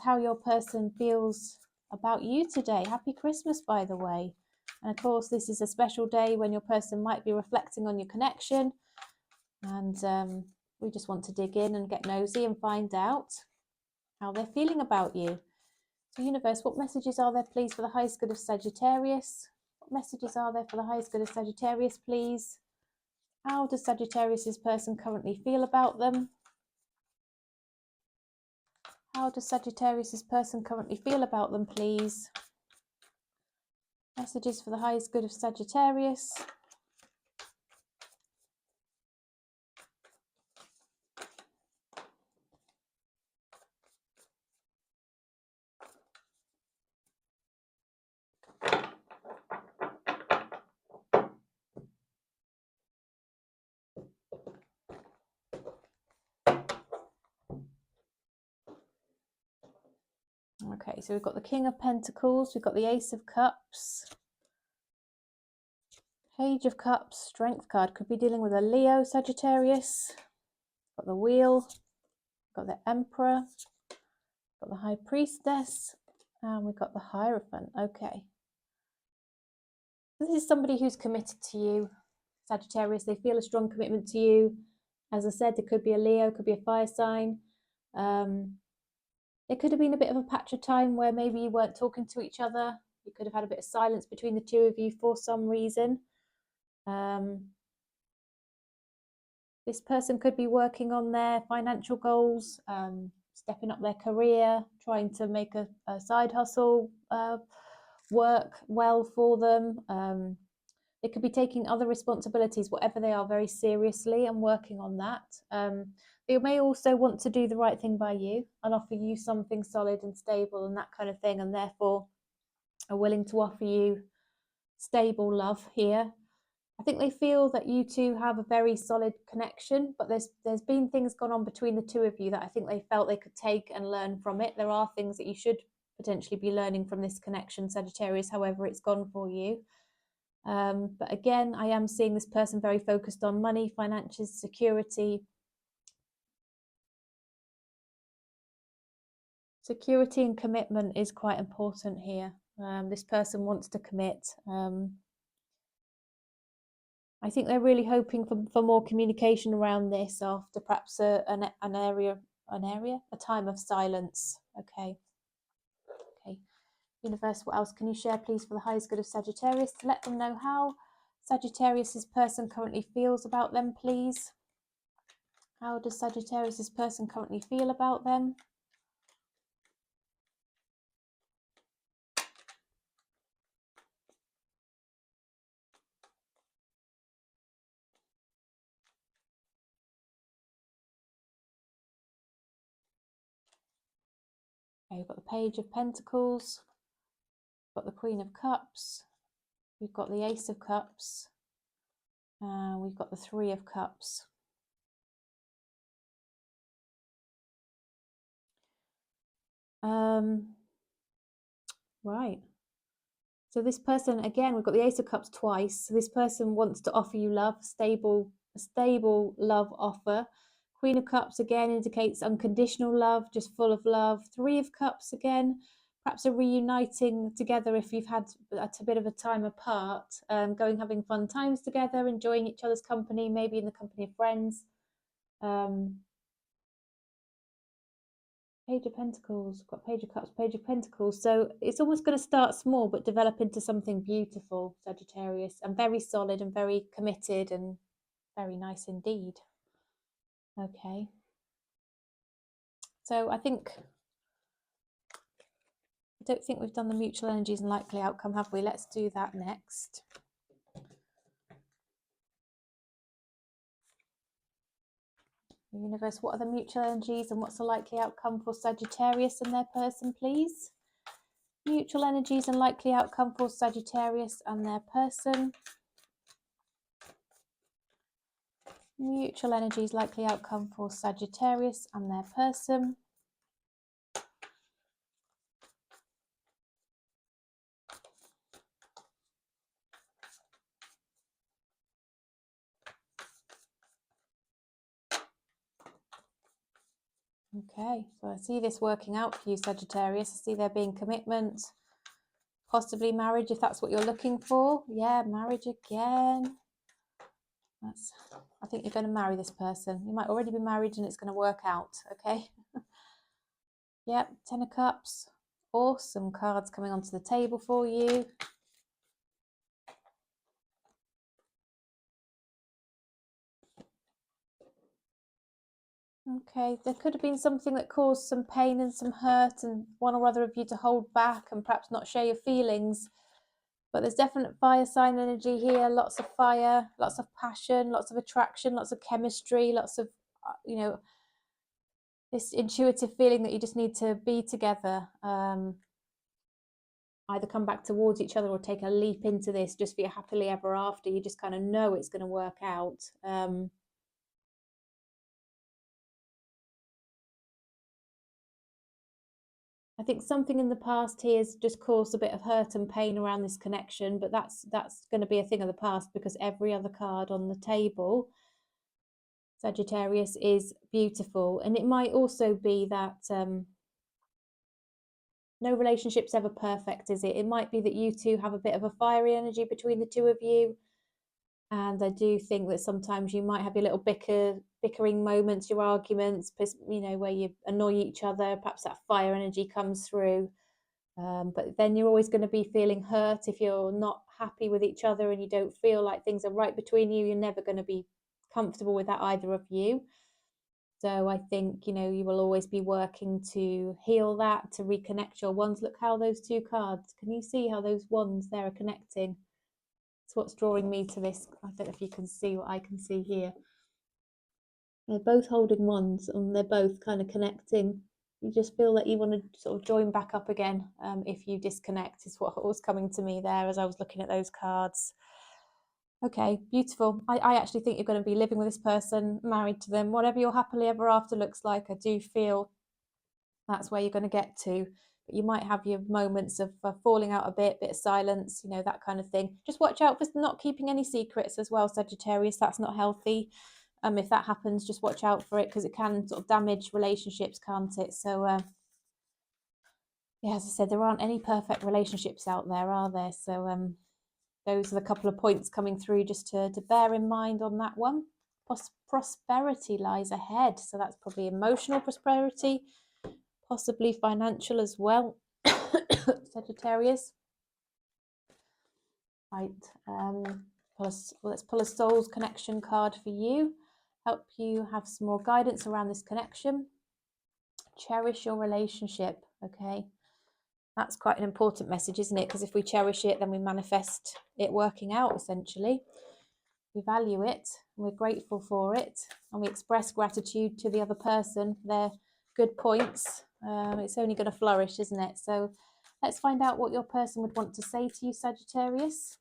[SPEAKER 1] how your person feels about you today. Happy Christmas, by the way. And of course, this is a special day when your person might be reflecting on your connection. And we just want to dig in and get nosy and find out how they're feeling about you. So universe, what messages are there, please, for the highest good of Sagittarius? What messages are there for the highest good of Sagittarius, please? How does Sagittarius's person currently feel about them? How does Sagittarius's person currently feel about them, please? Messages for the highest good of Sagittarius. Okay, so we've got the King of Pentacles, we've got the Ace of Cups, Page of Cups, Strength card. Could be dealing with a Leo, Sagittarius. Got the Wheel, got the Emperor, got the High Priestess, and we've got the Hierophant. Okay. This is somebody who's committed to you, Sagittarius. They feel a strong commitment to you. As I said, it could be a Leo, could be a fire sign. There could have been a bit of a patch of time where maybe you weren't talking to each other. You could have had a bit of silence between the two of you for some reason. This person could be working on their financial goals, stepping up their career, trying to make a side hustle work well for them. They could be taking other responsibilities, whatever they are, very seriously and working on that. They may also want to do the right thing by you and offer you something solid and stable and that kind of thing, and therefore are willing to offer you stable love here. I think they feel that you two have a very solid connection, but there's been things gone on between the two of you that I think they felt they could take and learn from it. There are things that you should potentially be learning from this connection, Sagittarius, however it's gone for you. But again, I am seeing this person very focused on money, finances, security. Security and commitment is quite important here. This person wants to commit. I think they're really hoping for more communication around this after perhaps a time of silence. Okay. Universe, what else can you share, please, for the highest good of Sagittarius, to let them know how Sagittarius's person currently feels about them, please? How does Sagittarius's person currently feel about them? Okay, we've got the Page of Pentacles, we've got the Queen of Cups, we've got the Ace of Cups, we've got the Three of Cups. Right. So this person, again, we've got the Ace of Cups twice. So this person wants to offer you love, a stable love offer. Queen of Cups again indicates unconditional love, just full of love. Three of Cups again, perhaps a reuniting together if you've had a bit of a time apart, having fun times together, enjoying each other's company, maybe in the company of friends. Page of Pentacles, got Page of Cups, Page of Pentacles. So it's almost going to start small but develop into something beautiful, Sagittarius, and very solid and very committed and very nice indeed. Okay. So I don't think we've done the mutual energies and likely outcome, have we? Let's do that next. Universe, what are the mutual energies and what's the likely outcome for Sagittarius and their person, please? Mutual energies and likely outcome for Sagittarius and their person. Mutual energies, likely outcome for Sagittarius and their person. Okay, so I see this working out for you, Sagittarius. I see there being commitment, possibly marriage if that's what you're looking for. Yeah, marriage again. I think you're going to marry this person. You might already be married and it's going to work out, okay? Yep, Ten of Cups. Awesome cards coming onto the table for you. Okay, there could have been something that caused some pain and some hurt and one or other of you to hold back and perhaps not share your feelings. But there's definite fire sign energy here, lots of fire, lots of passion, lots of attraction, lots of chemistry, lots of, this intuitive feeling that you just need to be together. Either come back towards each other or take a leap into this just for your happily ever after. You just kind of know it's going to work out. I think something in the past here has just caused a bit of hurt and pain around this connection, but that's going to be a thing of the past because every other card on the table, Sagittarius, is beautiful. And it might also be that no relationship's ever perfect, is it? It might be that you two have a bit of a fiery energy between the two of you. And I do think that sometimes you might have your little bickering moments, your arguments, where you annoy each other. Perhaps that fire energy comes through. But then you're always going to be feeling hurt if you're not happy with each other and you don't feel like things are right between you. You're never going to be comfortable with that, either of you. So I think, you will always be working to heal that, to reconnect your wands. Look how those two cards, can you see how those wands there are connecting? It's what's drawing me to this. I don't know if you can see what I can see here. They're both holding wands and they're both kind of connecting. You just feel that you want to sort of join back up again if you disconnect, is what was coming to me there as I was looking at those cards. Okay, beautiful. I actually think you're going to be living with this person, married to them, whatever your happily ever after looks like. I do feel that's where you're going to get to, But you might have your moments of falling out a bit of silence, you know, that kind of thing. Just watch out for not keeping any secrets as well, Sagittarius. That's not healthy. If that happens, just watch out for it, because it can sort of damage relationships, can't it? So yeah, as I said, there aren't any perfect relationships out there, are there? So those are the couple of points coming through just to bear in mind on that one. Prosperity lies ahead. So that's probably emotional prosperity, possibly financial as well, Sagittarius. Right. Let's pull a soul's connection card for you. Help you have some more guidance around this connection. Cherish your relationship. Okay. That's quite an important message, isn't it? Because if we cherish it, then we manifest it working out, essentially. We value it, and we're grateful for it, and we express gratitude to the other person for their good points. It's only going to flourish, isn't it? So let's find out what your person would want to say to you, Sagittarius.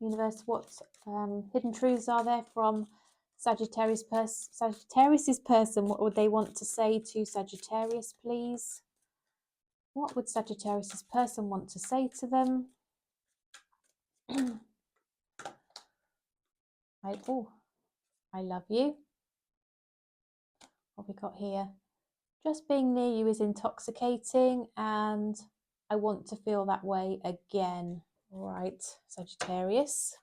[SPEAKER 1] Universe, what hidden truths are there from Sagittarius's person? What would they want to say to Sagittarius, please? What would Sagittarius's person want to say to them? I love you. What have we got here? Just being near you is intoxicating, and I want to feel that way again. All right, Sagittarius.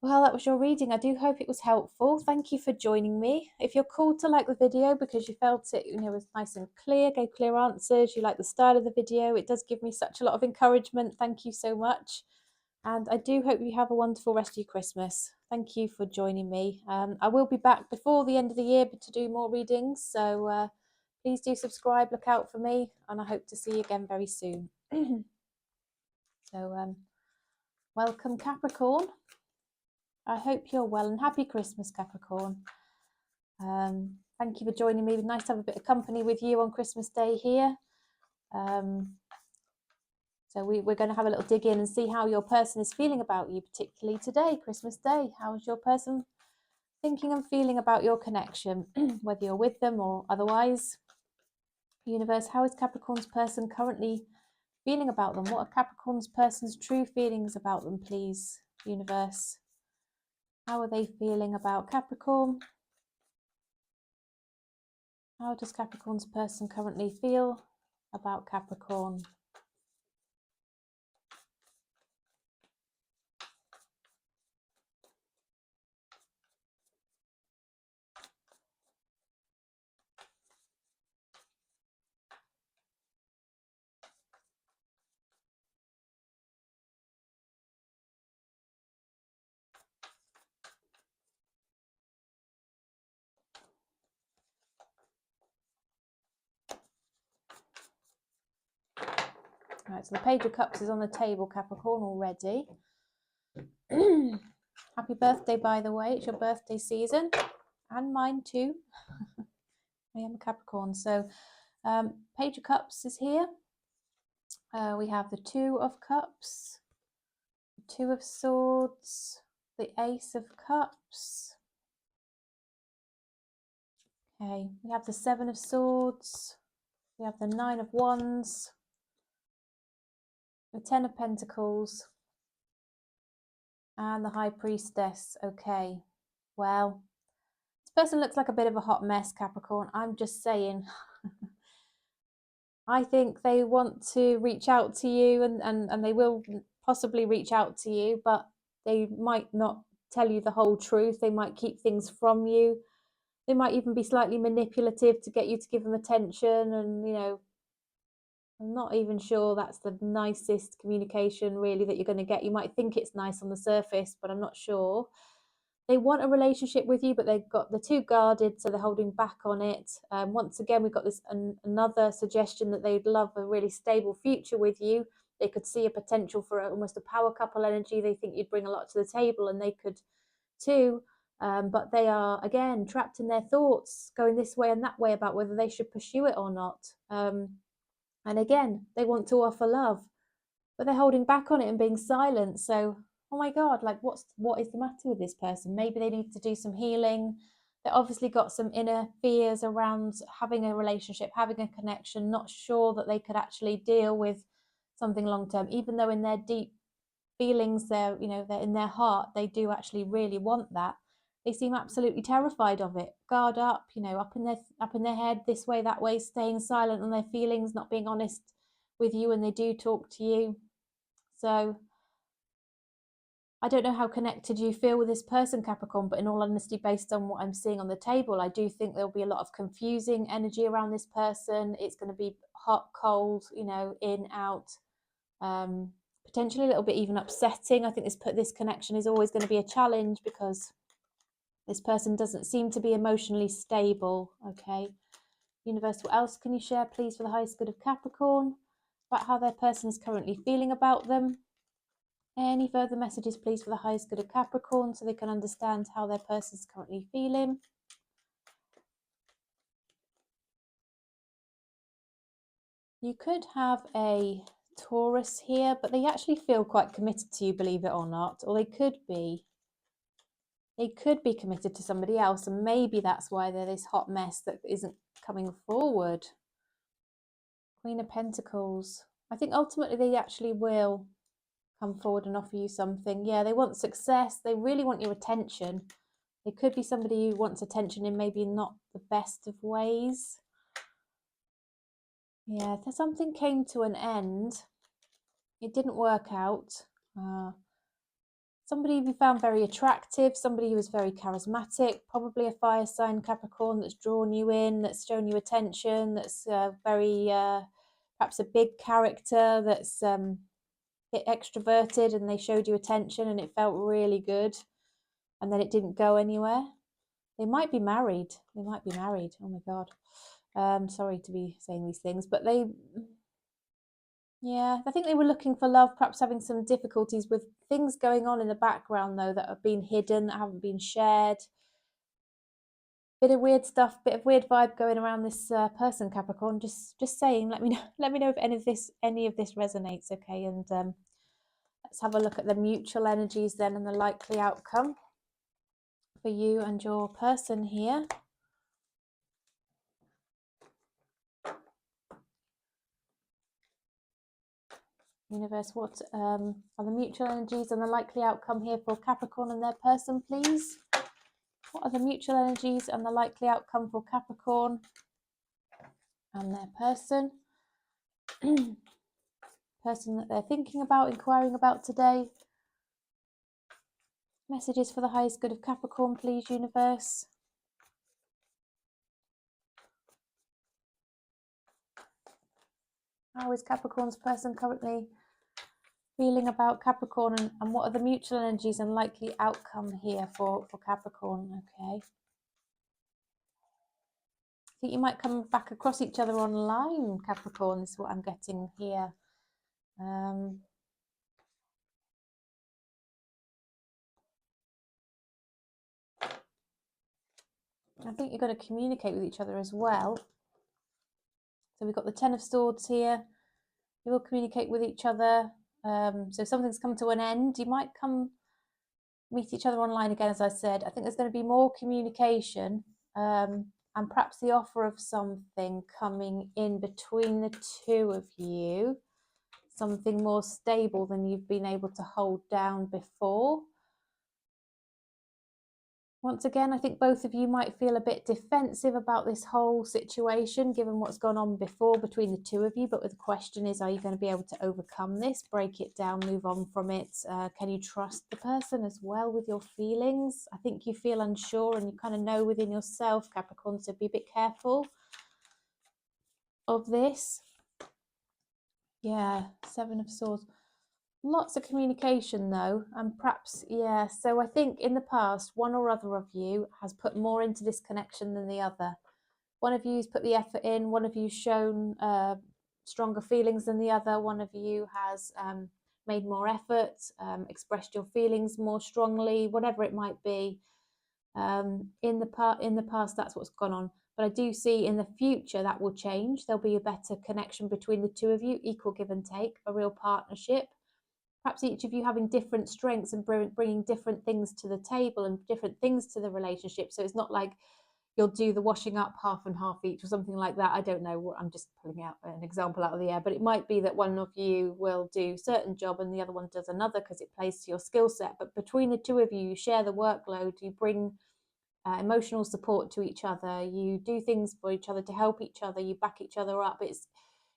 [SPEAKER 1] Well, that was your reading. I do hope it was helpful. Thank you for joining me. If you're called to like the video because you felt it, was nice and clear, gave clear answers, you like the style of the video, it does give me such a lot of encouragement. Thank you so much. And I do hope you have a wonderful rest of your Christmas. Thank you for joining me. I will be back before the end of the year to do more readings. So please do subscribe, look out for me, and I hope to see you again very soon. So welcome, Capricorn. I hope you're well, and happy Christmas, Capricorn. Thank you for joining me. It's nice to have a bit of company with you on Christmas Day here. So we're going to have a little dig in and see how your person is feeling about you, particularly today, Christmas Day. How is your person thinking and feeling about your connection, whether you're with them or otherwise? Universe, how is Capricorn's person currently feeling about them? What are Capricorn's person's true feelings about them, please, Universe? How are they feeling about Capricorn? How does Capricorn's person currently feel about Capricorn? Right, so the Page of Cups is on the table, Capricorn, already. Happy birthday, by the way. It's your birthday season. And mine too. I am a Capricorn. So Page of Cups is here. We have the Two of Cups, the Two of Swords, the Ace of Cups. Okay, we have the Seven of Swords. We have the Nine of Wands, the Ten of Pentacles, and the High Priestess. Okay, well, this person looks like a bit of a hot mess, Capricorn. I'm just saying. I think they want to reach out to you, and they will possibly reach out to you, but they might not tell you the whole truth. They might keep things from you. They might even be slightly manipulative to get you to give them attention, and I'm not even sure that's the nicest communication really that you're going to get. You might think it's nice on the surface, but I'm not sure. They want a relationship with you, but they're too guarded, so they're holding back on it. Once again, we've got this another suggestion that they'd love a really stable future with you. They could see a potential for almost a power couple energy. They think you'd bring a lot to the table, and they could too. But they are, again, trapped in their thoughts, going this way and that way about whether they should pursue it or not. And again, they want to offer love, but they're holding back on it and being silent. So, oh my God, like what is the matter with this person? Maybe they need to do some healing. They obviously got some inner fears around having a relationship, having a connection, not sure that they could actually deal with something long term, even though in their deep feelings, they're, you know, they're in their heart, they do actually really want that. They seem absolutely terrified of it, guard up, you know, up in their head, this way, that way, staying silent on their feelings, not being honest with you when they do talk to you. So I don't know how connected you feel with this person, Capricorn, but in all honesty, based on what I'm seeing on the table, I do think there'll be a lot of confusing energy around this person. It's going to be hot, cold, you know, in, out, potentially a little bit even upsetting. I think this connection is always going to be a challenge because this person doesn't seem to be emotionally stable. Okay, universe, what else can you share, please, for the highest good of Capricorn, about how their person is currently feeling about them? Any further messages, please, for the highest good of Capricorn, so they can understand how their person is currently feeling? You could have a Taurus here, but they actually feel quite committed to you, believe it or not, or they could be. They could be committed to somebody else, and maybe that's why they're this hot mess that isn't coming forward. Queen of Pentacles. I think ultimately they actually will come forward and offer you something. Yeah, they want success. They really want your attention. It could be somebody who wants attention in maybe not the best of ways. Yeah, something came to an end. It didn't work out. Somebody you found very attractive, somebody who was very charismatic, probably a fire sign, Capricorn, that's drawn you in, that's shown you attention, that's very, perhaps a big character, that's extroverted, and they showed you attention and it felt really good, and then it didn't go anywhere. They might be married. They might be married. Oh my God. Sorry to be saying these things, but yeah, I think they were looking for love, perhaps having some difficulties with things going on in the background, though, that have been hidden, that haven't been shared. Bit of weird stuff, bit of weird vibe going around this person, Capricorn. Just saying, let me know, let me know if any of this resonates, okay? And let's have a look at the mutual energies then and the likely outcome for you and your person here. Universe, what are the mutual energies and the likely outcome here for Capricorn and their person, please? What are the mutual energies and the likely outcome for Capricorn and their person? Person that they're thinking about, inquiring about today. Messages for the highest good of Capricorn, please, universe. How is Capricorn's person currently feeling about Capricorn, and what are the mutual energies and likely outcome here for Capricorn? Okay. I think you might come back across each other online, Capricorn, is what I'm getting here. I think you're going to communicate with each other as well. So we've got the Ten of Swords here. You will communicate with each other. So something's come to an end. You might come meet each other online again, as I said. I think there's going to be more communication, and perhaps the offer of something coming in between the two of you, something more stable than you've been able to hold down before. Once again, I think both of you might feel a bit defensive about this whole situation, given what's gone on before between the two of you. But the question is, are you going to be able to overcome this, break it down, move on from it? Can you trust the person as well with your feelings? I think you feel unsure and you kind of know within yourself, Capricorn, so be a bit careful of this. Yeah, Seven of Swords. Lots of communication though, and perhaps, yeah, so I think in the past, one or other of you has put more into this connection than the other. One of you's put the effort in, one of you's shown stronger feelings than the other, one of you has made more effort, expressed your feelings more strongly, whatever it might be. In the past, that's what's gone on. But I do see in the future that will change. There'll be a better connection between the two of you, equal give and take, a real partnership. perhaps each of you having different strengths and bringing different things to the table and different things to the relationship. So it's not like you'll do the washing up half and half each or something like that. I don't know. I'm just pulling out an example out of the air, but it might be that one of you will do a certain job and the other one does another because it plays to your skill set. But between the two of you, you share the workload, you bring emotional support to each other, you do things for each other to help each other, you back each other up. It's,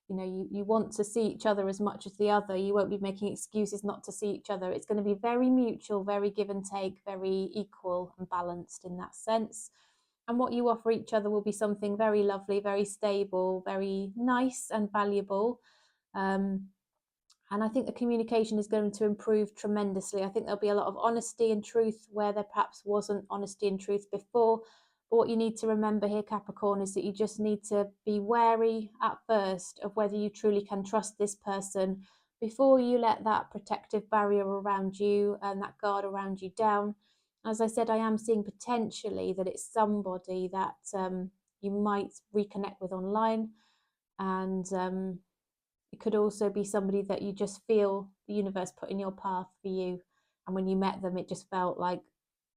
[SPEAKER 1] you know, you want to see each other as much as the other. You won't be making excuses not to see each other. It's going to be very mutual, very give and take, very equal and balanced in that sense. And what you offer each other will be something very lovely, very stable, very nice and valuable. And I think the communication is going to improve tremendously. I think there'll be a lot of honesty and truth where there perhaps wasn't honesty and truth before. But what you need to remember here, Capricorn, is that you just need to be wary at first of whether you truly can trust this person before you let that protective barrier around you and that guard around you down. As I said, I am seeing potentially that it's somebody that you might reconnect with online, and it could also be somebody that you just feel the universe put in your path for you. And when you met them, it just felt like,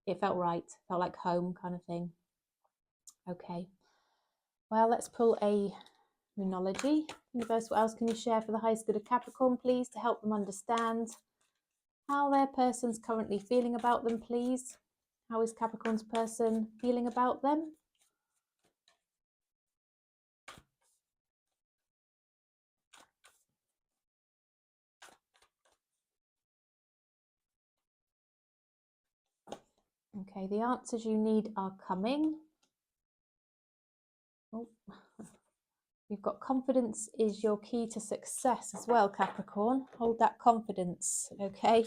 [SPEAKER 1] it felt right, felt like home kind of thing. Okay. Well, let's pull a Moonology. Universe, what else can you share for the highest good of Capricorn, please, to help them understand how their person's currently feeling about them, please? How is Capricorn's person feeling about them? Okay, the answers you need are coming. Oh. You've got confidence is your key to success as well, Capricorn. Hold that confidence, okay?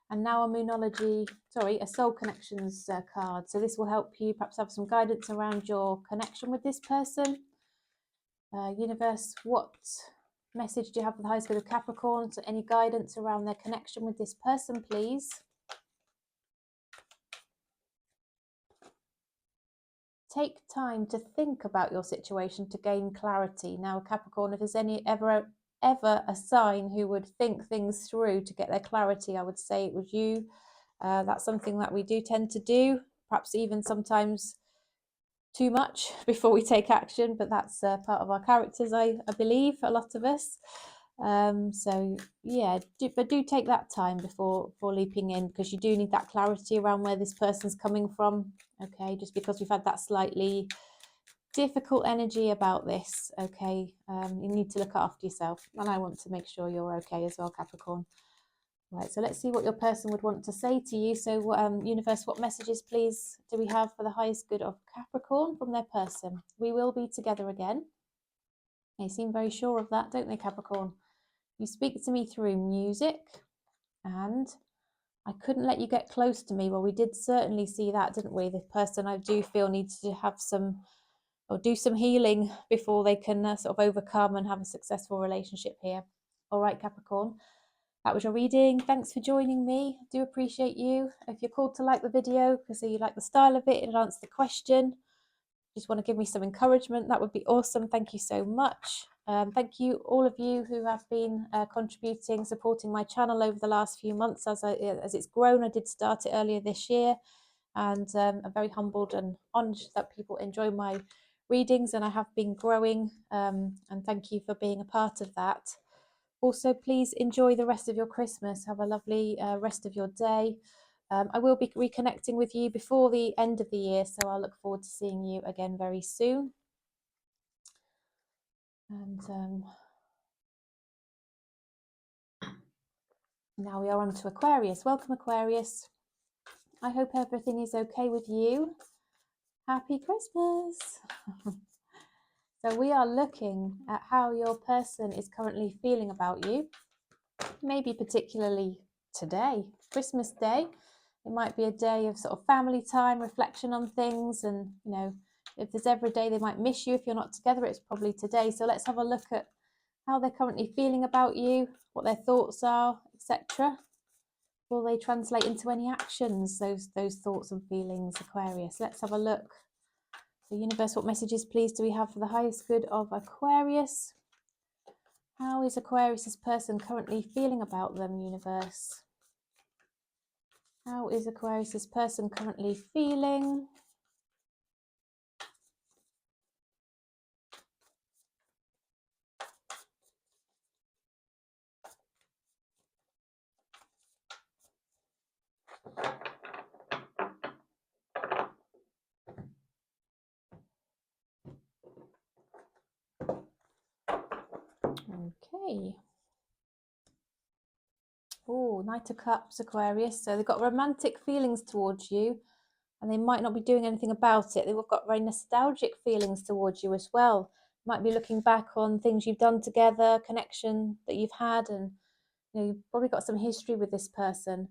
[SPEAKER 1] And now a Moonology, a Soul Connections card. So this will help you perhaps have some guidance around your connection with this person. Universe, what message do you have for the highest good of Capricorn? So any guidance around their connection with this person, please? Take time to think about your situation to gain clarity. Now, Capricorn, if there's ever a sign who would think things through to get their clarity, I would say it was you. That's something that we do tend to do, perhaps even sometimes too much before we take action, but that's part of our characters, I believe, a lot of us. So yeah, do take that time before leaping in, because you do need that clarity around where this person's coming from. Okay, just because we've had that slightly difficult energy about this. Okay, you need to look after yourself, and I want to make sure you're okay as well, Capricorn. Right, so let's see what your person would want to say to you. So universe, what messages please do we have for the highest good of Capricorn from their person? We will be together again. They seem very sure of that, don't they, Capricorn? You speak to me through music, and I couldn't let you get close to me. Well, we did certainly see that, didn't we? The person, I do feel, needs to have some, or do some healing before they can sort of overcome and have a successful relationship here. All right, Capricorn, that was your reading. Thanks for joining me. I do appreciate you. If you're called to like the video because you like the style of it, it answers the question, just want to give me some encouragement, that would be awesome. Thank you so much. Thank you, all of you who have been contributing, supporting my channel over the last few months as it's grown. I did start it earlier this year, and I'm very humbled and honoured that people enjoy my readings, and I have been growing, and thank you for being a part of that. Also, please enjoy the rest of your Christmas. Have a lovely rest of your day. I will be reconnecting with you before the end of the year, so I'll look forward to seeing you again very soon. And now we are on to Aquarius. Welcome, Aquarius. I hope everything is okay with you. Happy Christmas. So we are looking at how your person is currently feeling about you, maybe particularly today, Christmas Day. It might be a day of sort of family time, reflection on things, and you know, if there's ever a day they might miss you if you're not together, it's probably today. So let's have a look at how they're currently feeling about you, what their thoughts are, etc. Will they translate into any actions, those thoughts and feelings, Aquarius? Let's have a look. So universe, what messages please do we have for the highest good of Aquarius? How is Aquarius's person currently feeling about them, universe? How is Aquarius's person currently feeling? Okay. Oh, Knight of Cups, Aquarius. So they've got romantic feelings towards you, and they might not be doing anything about it. They've got very nostalgic feelings towards you as well. Might be looking back on things you've done together, connection that you've had, and you've probably got some history with this person.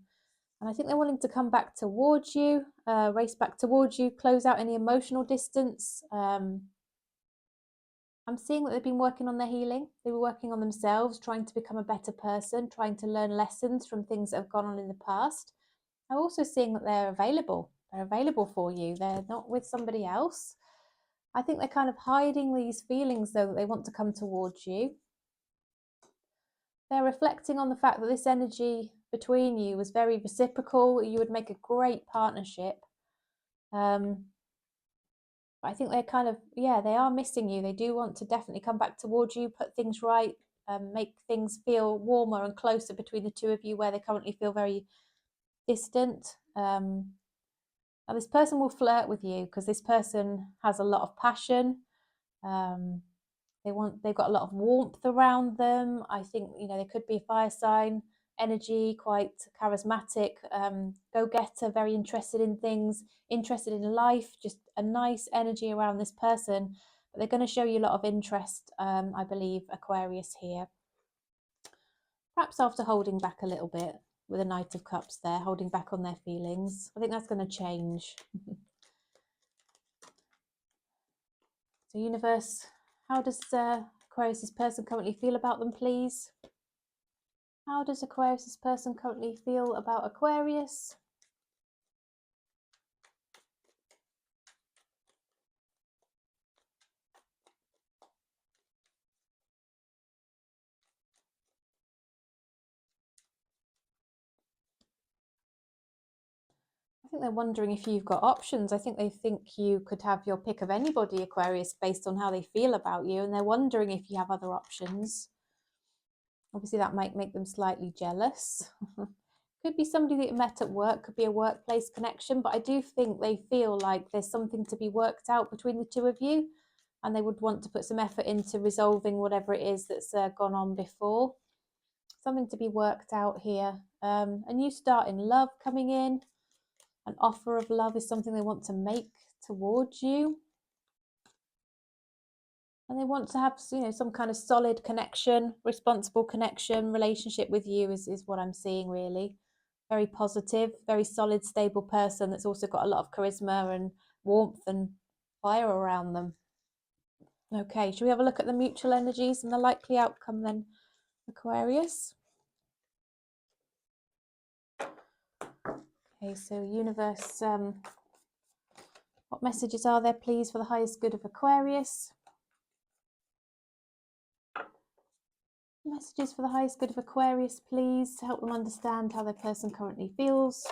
[SPEAKER 1] And I think they're willing to come back towards you, race back towards you, close out any emotional distance. I'm seeing that they've been working on their healing. They were working on themselves, trying to become a better person, trying to learn lessons from things that have gone on in the past. I'm also seeing that they're available. They're available for you. They're not with somebody else. I think they're kind of hiding these feelings, though, that they want to come towards you. They're reflecting on the fact that this energy between you was very reciprocal. You would make a great partnership. But I think they're kind of, yeah, they are missing you. They do want to definitely come back towards you, put things right, make things feel warmer and closer between the two of you where they currently feel very distant. Now this person will flirt with you because this person has a lot of passion. They've got a lot of warmth around them. I think, they could be a fire sign energy, quite charismatic, go-getter, very interested in things, interested in life, just a nice energy around this person. But they're going to show you a lot of interest, I believe, Aquarius here. Perhaps after holding back a little bit with a Knight of Cups there, holding back on their feelings. I think that's going to change. So universe, how does Aquarius's person currently feel about them, please? How does Aquarius's person currently feel about Aquarius? I think they're wondering if you've got options. I think they think you could have your pick of anybody, Aquarius, based on how they feel about you. And they're wondering if you have other options. Obviously, that might make them slightly jealous. Could be somebody that you met at work, could be a workplace connection. But I do think they feel like there's something to be worked out between the two of you. And they would want to put some effort into resolving whatever it is that's gone on before. Something to be worked out here. A new start in love coming in. An offer of love is something they want to make towards you. And they want to have, some kind of solid connection, responsible connection, relationship with you is what I'm seeing, really. Very positive, very solid, stable person that's also got a lot of charisma and warmth and fire around them. Okay, should we have a look at the mutual energies and the likely outcome then, Aquarius? Okay, so universe, what messages are there, please, for the highest good of Aquarius? Messages for the highest good of Aquarius, please, to help them understand how their person currently feels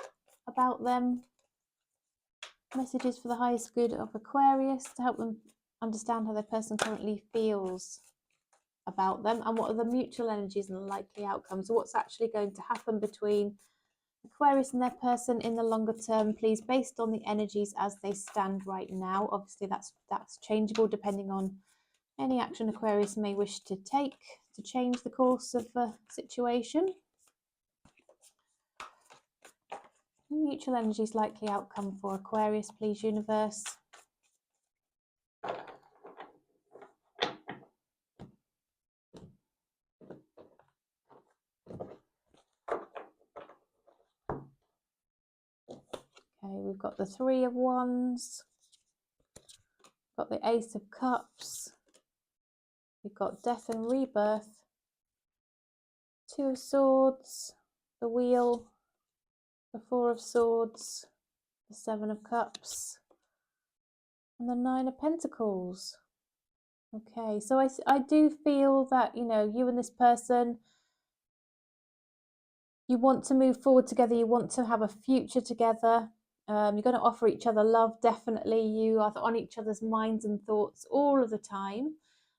[SPEAKER 1] about them. Messages for the highest good of Aquarius, to help them understand how their person currently feels about them, and what are the mutual energies and the likely outcomes. So what's actually going to happen between Aquarius and their person in the longer term, please, based on the energies as they stand right now. Obviously, that's changeable depending on any action Aquarius may wish to take to change the course of the situation. Mutual energies likely outcome for Aquarius, please, universe. Okay, we've got the Three of Wands, got the Ace of Cups, we've got Death and Rebirth, Two of Swords, the Wheel, the Four of Swords, the Seven of Cups, and the Nine of Pentacles. Okay, so I do feel that, you know, you and this person, you want to move forward together, you want to have a future together. You're going to offer each other love, definitely. You are on each other's minds and thoughts all of the time.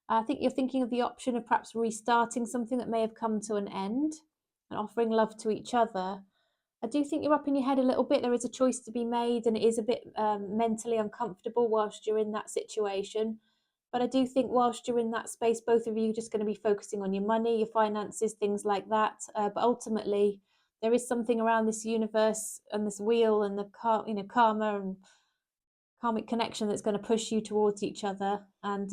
[SPEAKER 1] I think you're thinking of the option of perhaps restarting something that may have come to an end and offering love to each other. I do think you're up in your head a little bit. There is a choice to be made, and it is a bit mentally uncomfortable whilst you're in that situation. But I do think whilst you're in that space, both of you are just going to be focusing on your money, your finances, things like that. But ultimately, there is something around this universe and this wheel and the karma and karmic connection that's going to push you towards each other. And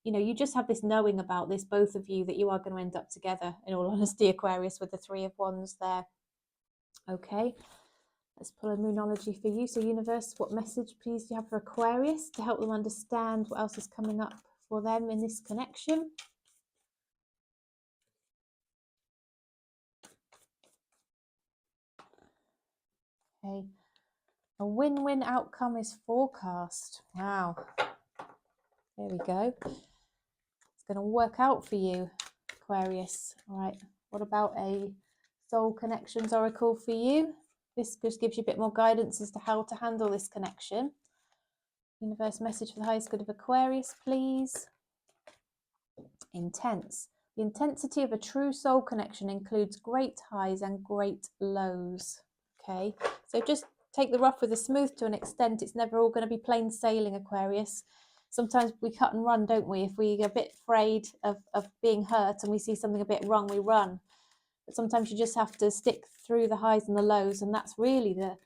[SPEAKER 1] you know, you just have this knowing about this, both of you, that you are going to end up together. In all honesty, Aquarius, with the Three of Wands there. Okay. Let's pull a Moonology for you. So, universe, what message, please, do you have for Aquarius to help them understand what else is coming up for them in this connection? Okay. A win-win outcome is forecast. Wow. There we go. It's going to work out for you, Aquarius. All right. What about a soul connections oracle for you? This just gives you a bit more guidance as to how to handle this connection. Universe message for the highest good of Aquarius, please. Intense. The intensity of a true soul connection includes great highs and great lows. Okay, so just take the rough with the smooth to an extent. It's never all going to be plain sailing, Aquarius. Sometimes we cut and run, don't we? If we're a bit afraid of being hurt and we see something a bit wrong, we run. But sometimes you just have to stick through the highs and the lows, and that's really the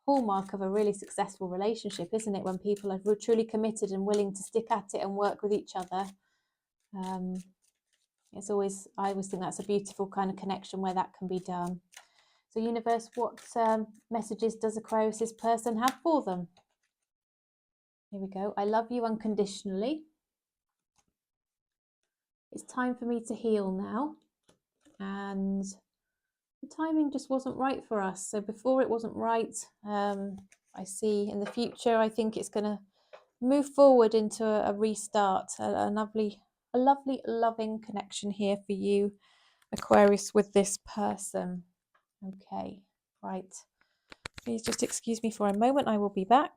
[SPEAKER 1] hallmark of a really successful relationship, isn't it? When people are truly committed and willing to stick at it and work with each other. It's always, I always think that's a beautiful kind of connection where that can be done. So, universe, what messages does Aquarius's person have for them? Here we go. I love you unconditionally. It's time for me to heal now. And the timing just wasn't right for us. So before it wasn't right, I see in the future, I think it's going to move forward into a restart, a lovely, loving connection here for you, Aquarius, with this person. Okay, right. Please just excuse me for a moment. I will be back.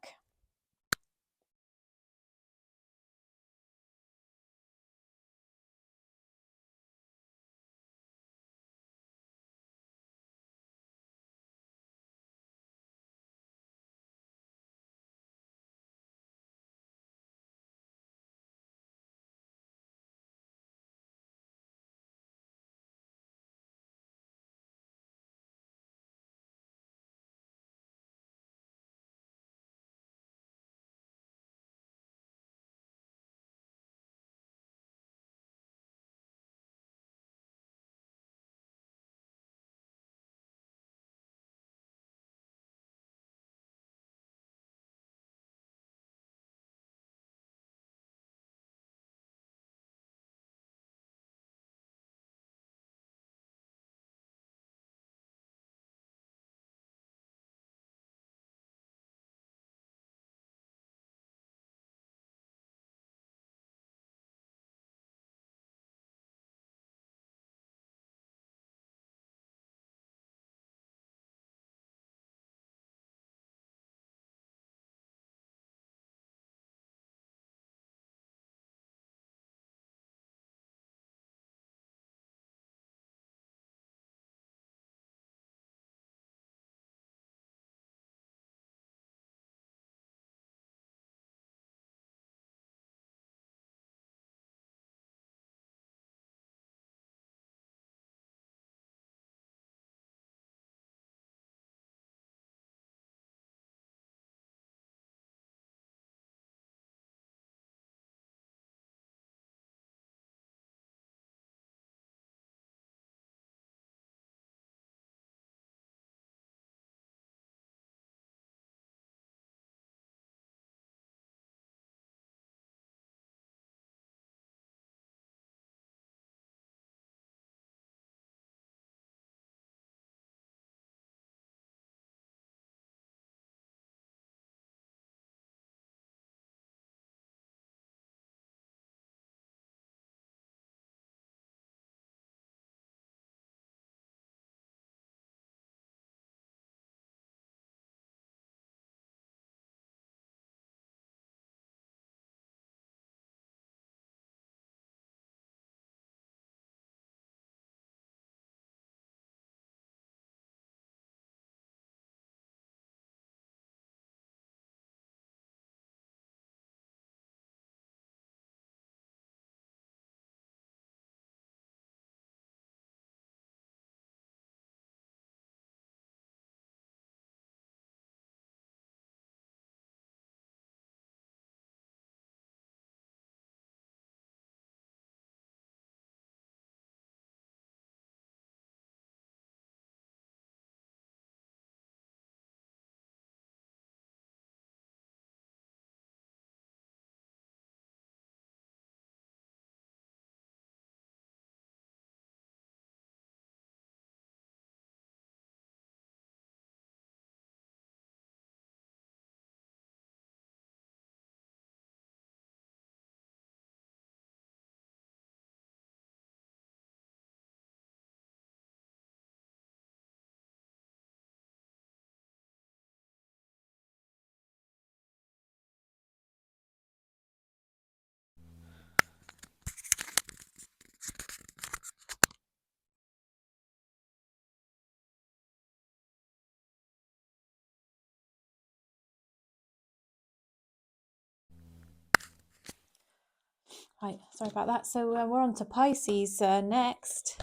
[SPEAKER 1] Right, sorry about that. So we're on to Pisces next.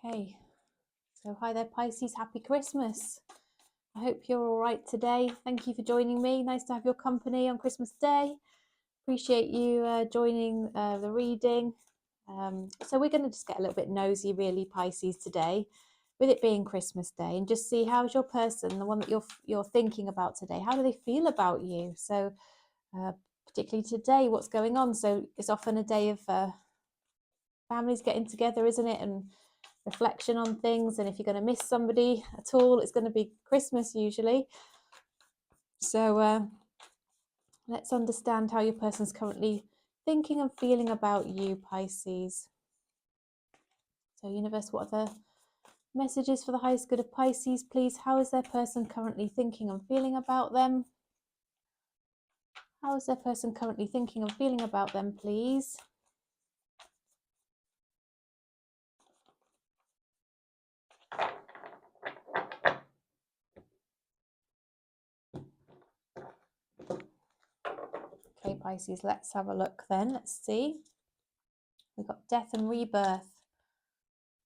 [SPEAKER 1] Okay, so hi there Pisces, happy Christmas. I hope you're all right today. Thank you for joining me. Nice to have your company on Christmas Day. Appreciate you joining the reading. So we're going to just get a little bit nosy really, Pisces, today, with it being Christmas Day, and just see how's your person, the one that you're thinking about today, how do they feel about you? So particularly today, what's going on? So it's often a day of families getting together, isn't it? And reflection on things. And if you're going to miss somebody at all, it's going to be Christmas usually. So let's understand how your person's currently thinking and feeling about you, Pisces. So universe, what are the messages for the highest good of Pisces, please? How is their person currently thinking and feeling about them? How is their person currently thinking and feeling about them, please? Okay, Pisces, let's have a look then. Let's see. We've got death and rebirth.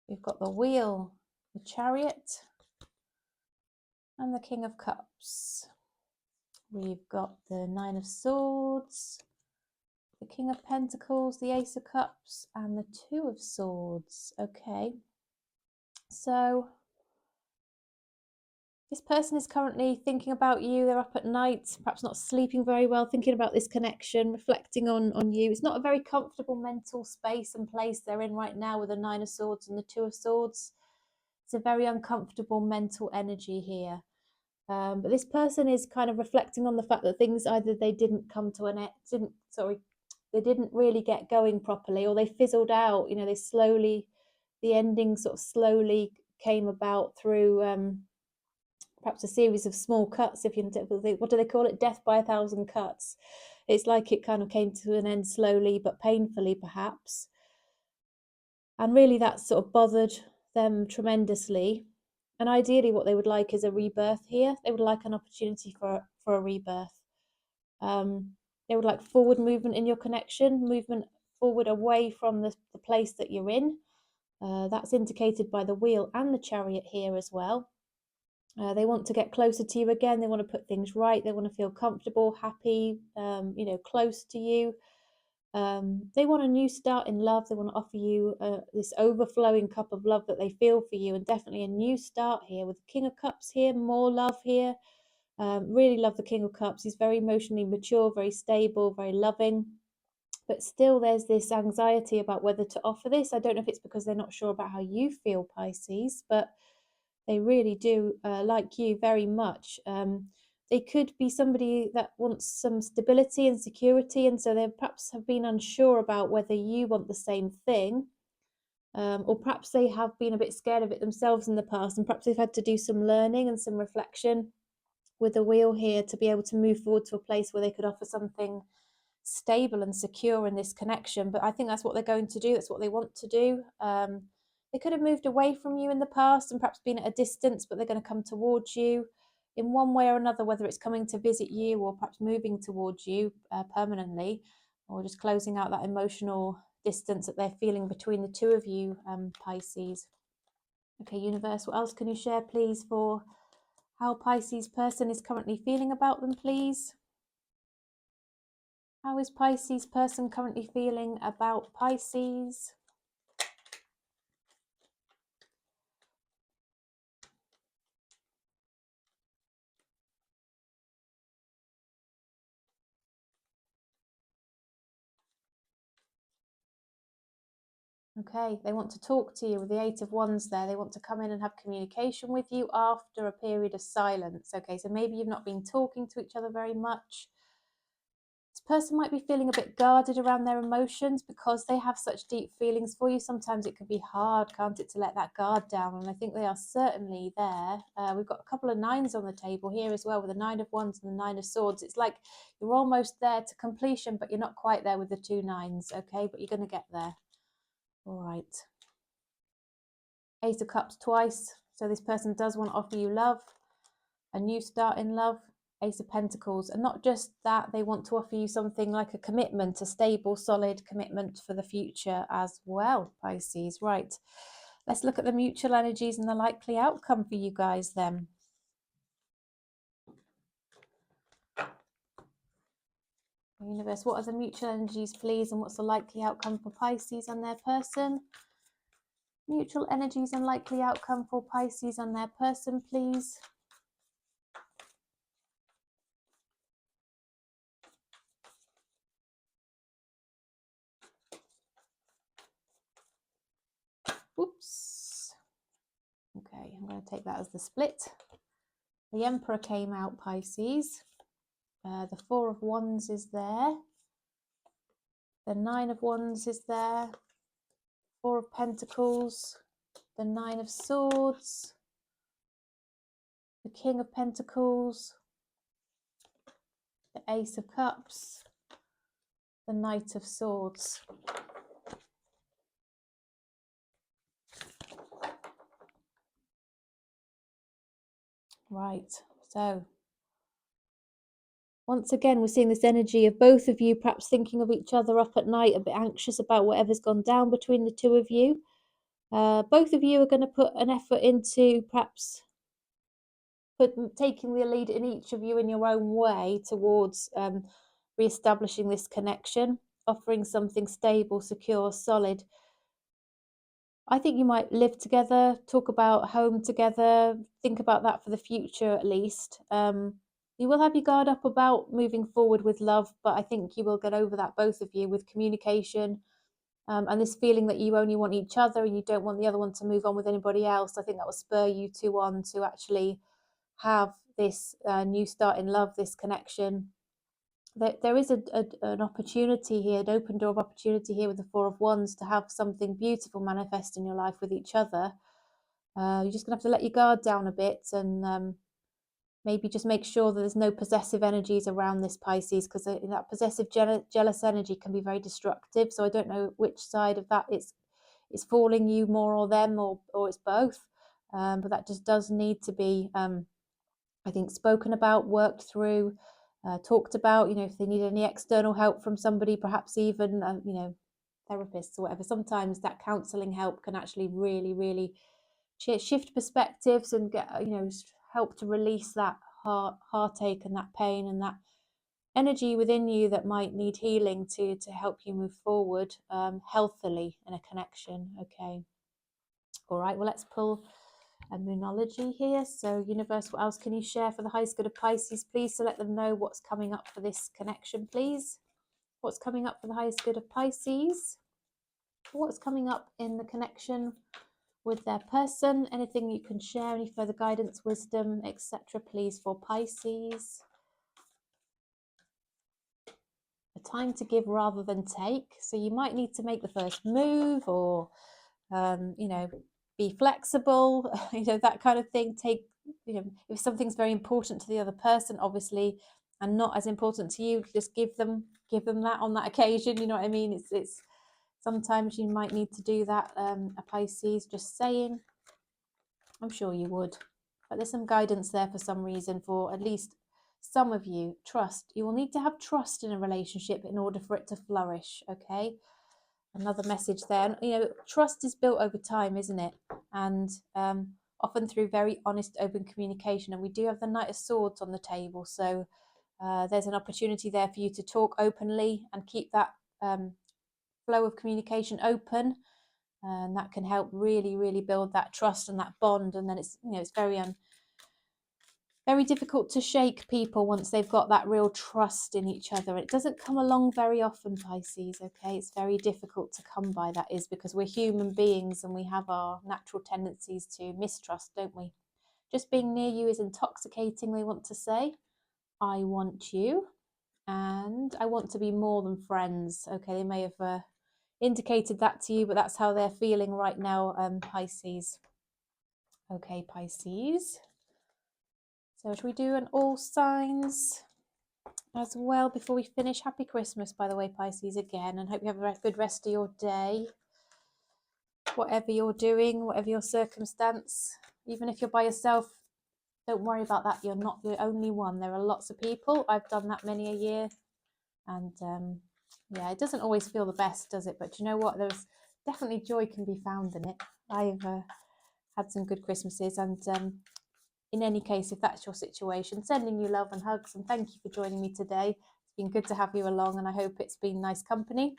[SPEAKER 1] We've got the wheel, the chariot, and the King of Cups. We've got the Nine of Swords, the King of Pentacles, the Ace of Cups, and the Two of Swords. Okay, so this person is currently thinking about you. They're up at night, perhaps not sleeping very well, thinking about this connection, reflecting on you. It's not a very comfortable mental space and place they're in right now with the Nine of Swords and the Two of Swords. It's a very uncomfortable mental energy here. But this person is kind of reflecting on the fact that things either they didn't come to an end, they didn't really get going properly, or they fizzled out. You know, the ending sort of slowly came about through perhaps a series of small cuts. If you what do they call it? Death by 1,000 cuts. It's like it kind of came to an end slowly but painfully, perhaps. And really, that sort of bothered them tremendously. And ideally, what they would like is a rebirth here. They would like an opportunity for a rebirth. They would like forward movement in your connection, movement forward away from the place that you're in. That's indicated by the wheel and the chariot here as well. They want to get closer to you again. They want to put things right. They want to feel comfortable, happy, close to you. They want a new start in love. They want to offer you this overflowing cup of love that they feel for you, and definitely a new start here with the King of Cups here, more love here. Really love the King of Cups. He's very emotionally mature, very stable, very loving. But still there's this anxiety about whether to offer this. I don't know if it's because they're not sure about how you feel, Pisces, but they really do like you very much. They could be somebody that wants some stability and security, and so they perhaps have been unsure about whether you want the same thing, or perhaps they have been a bit scared of it themselves in the past, and perhaps they've had to do some learning and some reflection with the wheel here to be able to move forward to a place where they could offer something stable and secure in this connection. But I think that's what they're going to do. That's what they want to do. They could have moved away from you in the past and perhaps been at a distance, but they're going to come towards you in one way or another, whether it's coming to visit you or perhaps moving towards you permanently, or just closing out that emotional distance that they're feeling between the two of you, Pisces. Okay, universe, what else can you share, please, for how Pisces person is currently feeling about them, please? How is Pisces person currently feeling about Pisces? Okay, they want to talk to you with the Eight of Wands there. They want to come in and have communication with you after a period of silence. Okay, so maybe you've not been talking to each other very much. This person might be feeling a bit guarded around their emotions because they have such deep feelings for you. Sometimes it can be hard, can't it, to let that guard down? And I think they are certainly there. We've got a couple of nines on the table here as well, with the Nine of Wands and the Nine of Swords. It's like you're almost there to completion, but you're not quite there with the two nines, okay? But you're going to get there. All right. Ace of Cups twice. So this person does want to offer you love, a new start in love, Ace of Pentacles. And not just that, they want to offer you something like a commitment, a stable, solid commitment for the future as well, Pisces. Right, let's look at the mutual energies and the likely outcome for you guys then. Universe, what are the mutual energies, please? And what's the likely outcome for Pisces and their person? Mutual energies and likely outcome for Pisces and their person, please. Oops. Okay, I'm going to take that as the split. The Emperor came out, Pisces. The Four of Wands is there. The Nine of Wands is there. Four of Pentacles. The Nine of Swords. The King of Pentacles. The Ace of Cups. The Knight of Swords. Right, so once again, we're seeing this energy of both of you perhaps thinking of each other up at night, a bit anxious about whatever's gone down between the two of you. Both of you are going to put an effort into perhaps taking the lead in each of you in your own way towards re-establishing this connection, offering something stable, secure, solid. I think you might live together, talk about home together, think about that for the future at least. You will have your guard up about moving forward with love, but I think you will get over that, both of you, with communication and this feeling that you only want each other and you don't want the other one to move on with anybody else. I think that will spur you two on to actually have this new start in love, this connection. There is an opportunity here, an open door of opportunity here with the Four of Wands to have something beautiful manifest in your life with each other. You're just going to have to let your guard down a bit and maybe just make sure that there's no possessive energies around this, Pisces, because that possessive jealous energy can be very destructive. So I don't know which side of that it's falling you more, or them, or it's both. But that just does need to be I think spoken about, worked through, talked about. If they need any external help from somebody, perhaps even therapists or whatever, sometimes that counselling help can actually really, really shift perspectives and get help to release that heartache and that pain and that energy within you that might need healing to help you move forward healthily in a connection. Okay, all right, well, let's pull a moonology here. So universe, what else can you share for the highest good of Pisces, please, to let them know what's coming up for this connection, please? What's coming up for the highest good of Pisces? What's coming up in the connection with their person? Anything you can share, any further guidance, wisdom, etc., please, for Pisces? A time to give rather than take. So you might need to make the first move, or be flexible, that kind of thing. Take, if something's very important to the other person, obviously, and not as important to you, just give them that on that occasion. You know what I mean? It's sometimes you might need to do that. A Pisces, just saying. I'm sure you would, but there's some guidance there for some reason for at least some of you. Trust. You will need to have trust in a relationship in order for it to flourish. Okay. Another message there. Trust is built over time, isn't it? And often through very honest, open communication. And we do have the Knight of Swords on the table. So there's an opportunity there for you to talk openly and keep that flow of communication open. And that can help really, really build that trust and that bond. And then it's very difficult to shake people once they've got that real trust in each other. It doesn't come along very often, Pisces, okay? It's very difficult to come by, that is, because we're human beings and we have our natural tendencies to mistrust, don't we? Just being near you is intoxicating, they want to say. I want you, and I want to be more than friends. Okay, they may have indicated that to you, but that's how they're feeling right now, Pisces. Okay, Pisces. So should we do an all signs as well before we finish? Happy Christmas, by the way, Pisces, again, and hope you have a good rest of your day. Whatever you're doing, whatever your circumstance, Even if you're by yourself, don't worry about that. You're not the only one. There are lots of people. I've done that many a year. And yeah, it doesn't always feel the best, does it? But you know what? There's definitely joy can be found in it. I've had some good Christmases. And in any case, if that's your situation, sending you love and hugs. And thank you for joining me today. It's been good to have you along. And I hope it's been nice company.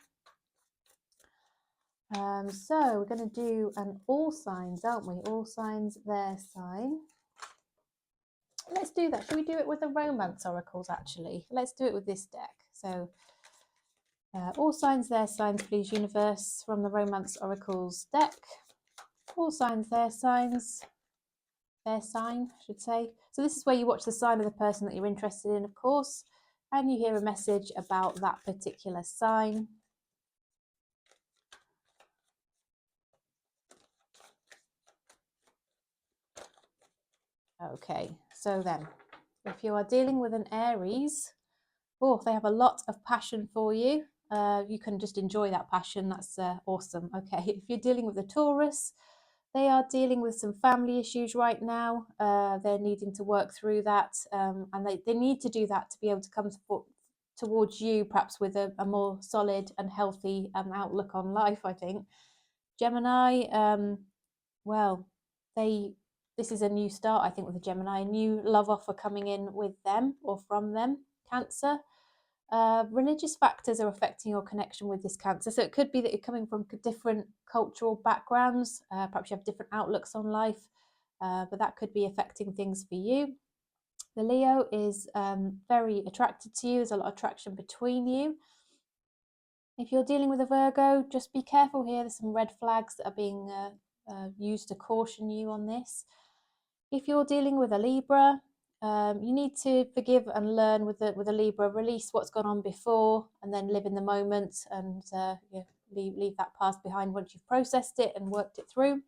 [SPEAKER 1] So we're going to do an all signs, aren't we? All signs, their sign. Let's do that. Should we do it with the romance oracles, actually? Let's do it with this deck. So all signs, their signs, please, universe, from the romance oracles deck. All signs, their signs, their sign, I should say. So this is where you watch the sign of the person that you're interested in, of course, and you hear a message about that particular sign. Okay, so then, if you are dealing with an Aries, oh, they have a lot of passion for you. You can just enjoy that passion. That's awesome. Okay, if you're dealing with a Taurus, they are dealing with some family issues right now. They're needing to work through that, and they need to do that to be able to come towards you, perhaps with a more solid and healthy outlook on life, I think. Gemini, well, this is a new start, I think, with the Gemini, a new love offer coming in with them or from them. Cancer, religious factors are affecting your connection with this Cancer. So it could be that you're coming from different cultural backgrounds. Perhaps you have different outlooks on life, but that could be affecting things for you. The Leo is very attracted to you. There's a lot of attraction between you. If you're dealing with a Virgo, just be careful here. There's some red flags that are being used to caution you on this. If you're dealing with a Libra, you need to forgive and learn with a Libra. Release what's gone on before, and then live in the moment, and leave that past behind once you've processed it and worked it through.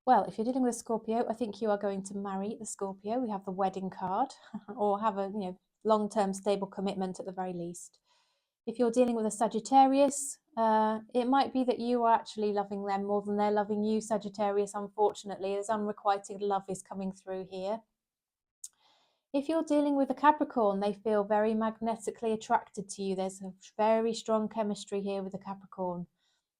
[SPEAKER 1] Well, if you're dealing with a Scorpio, I think you are going to marry the Scorpio. We have the wedding card, or have a long-term stable commitment at the very least. If you're dealing with a Sagittarius, it might be that you are actually loving them more than they're loving you, Sagittarius, unfortunately. There's unrequited love is coming through here. If you're dealing with a Capricorn, they feel very magnetically attracted to you. There's a very strong chemistry here with the Capricorn,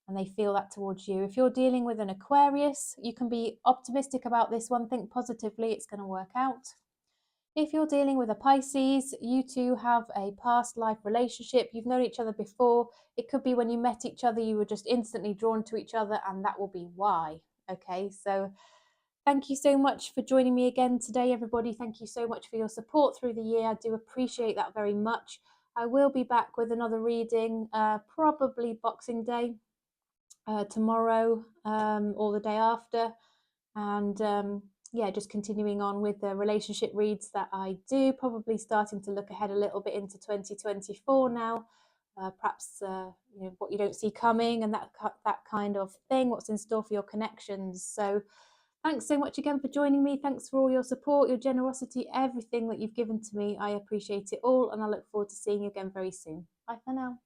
[SPEAKER 1] and they feel that towards you. If you're dealing with an Aquarius, you can be optimistic about this one. Think positively, it's going to work out. If you're dealing with a Pisces, you two have a past life relationship. You've known each other before. It could be when you met each other, you were just instantly drawn to each other, and that will be why. Okay, so thank you so much for joining me again today, everybody. Thank you so much for your support through the year. I do appreciate that very much. I will be back with another reading, probably Boxing Day, tomorrow or the day after. And yeah, just continuing on with the relationship reads that I do, probably starting to look ahead a little bit into 2024 now. Perhaps what you don't see coming, and that kind of thing, what's in store for your connections. So thanks so much again for joining me. Thanks for all your support, your generosity, everything that you've given to me. I appreciate it all, and I look forward to seeing you again very soon. Bye for now.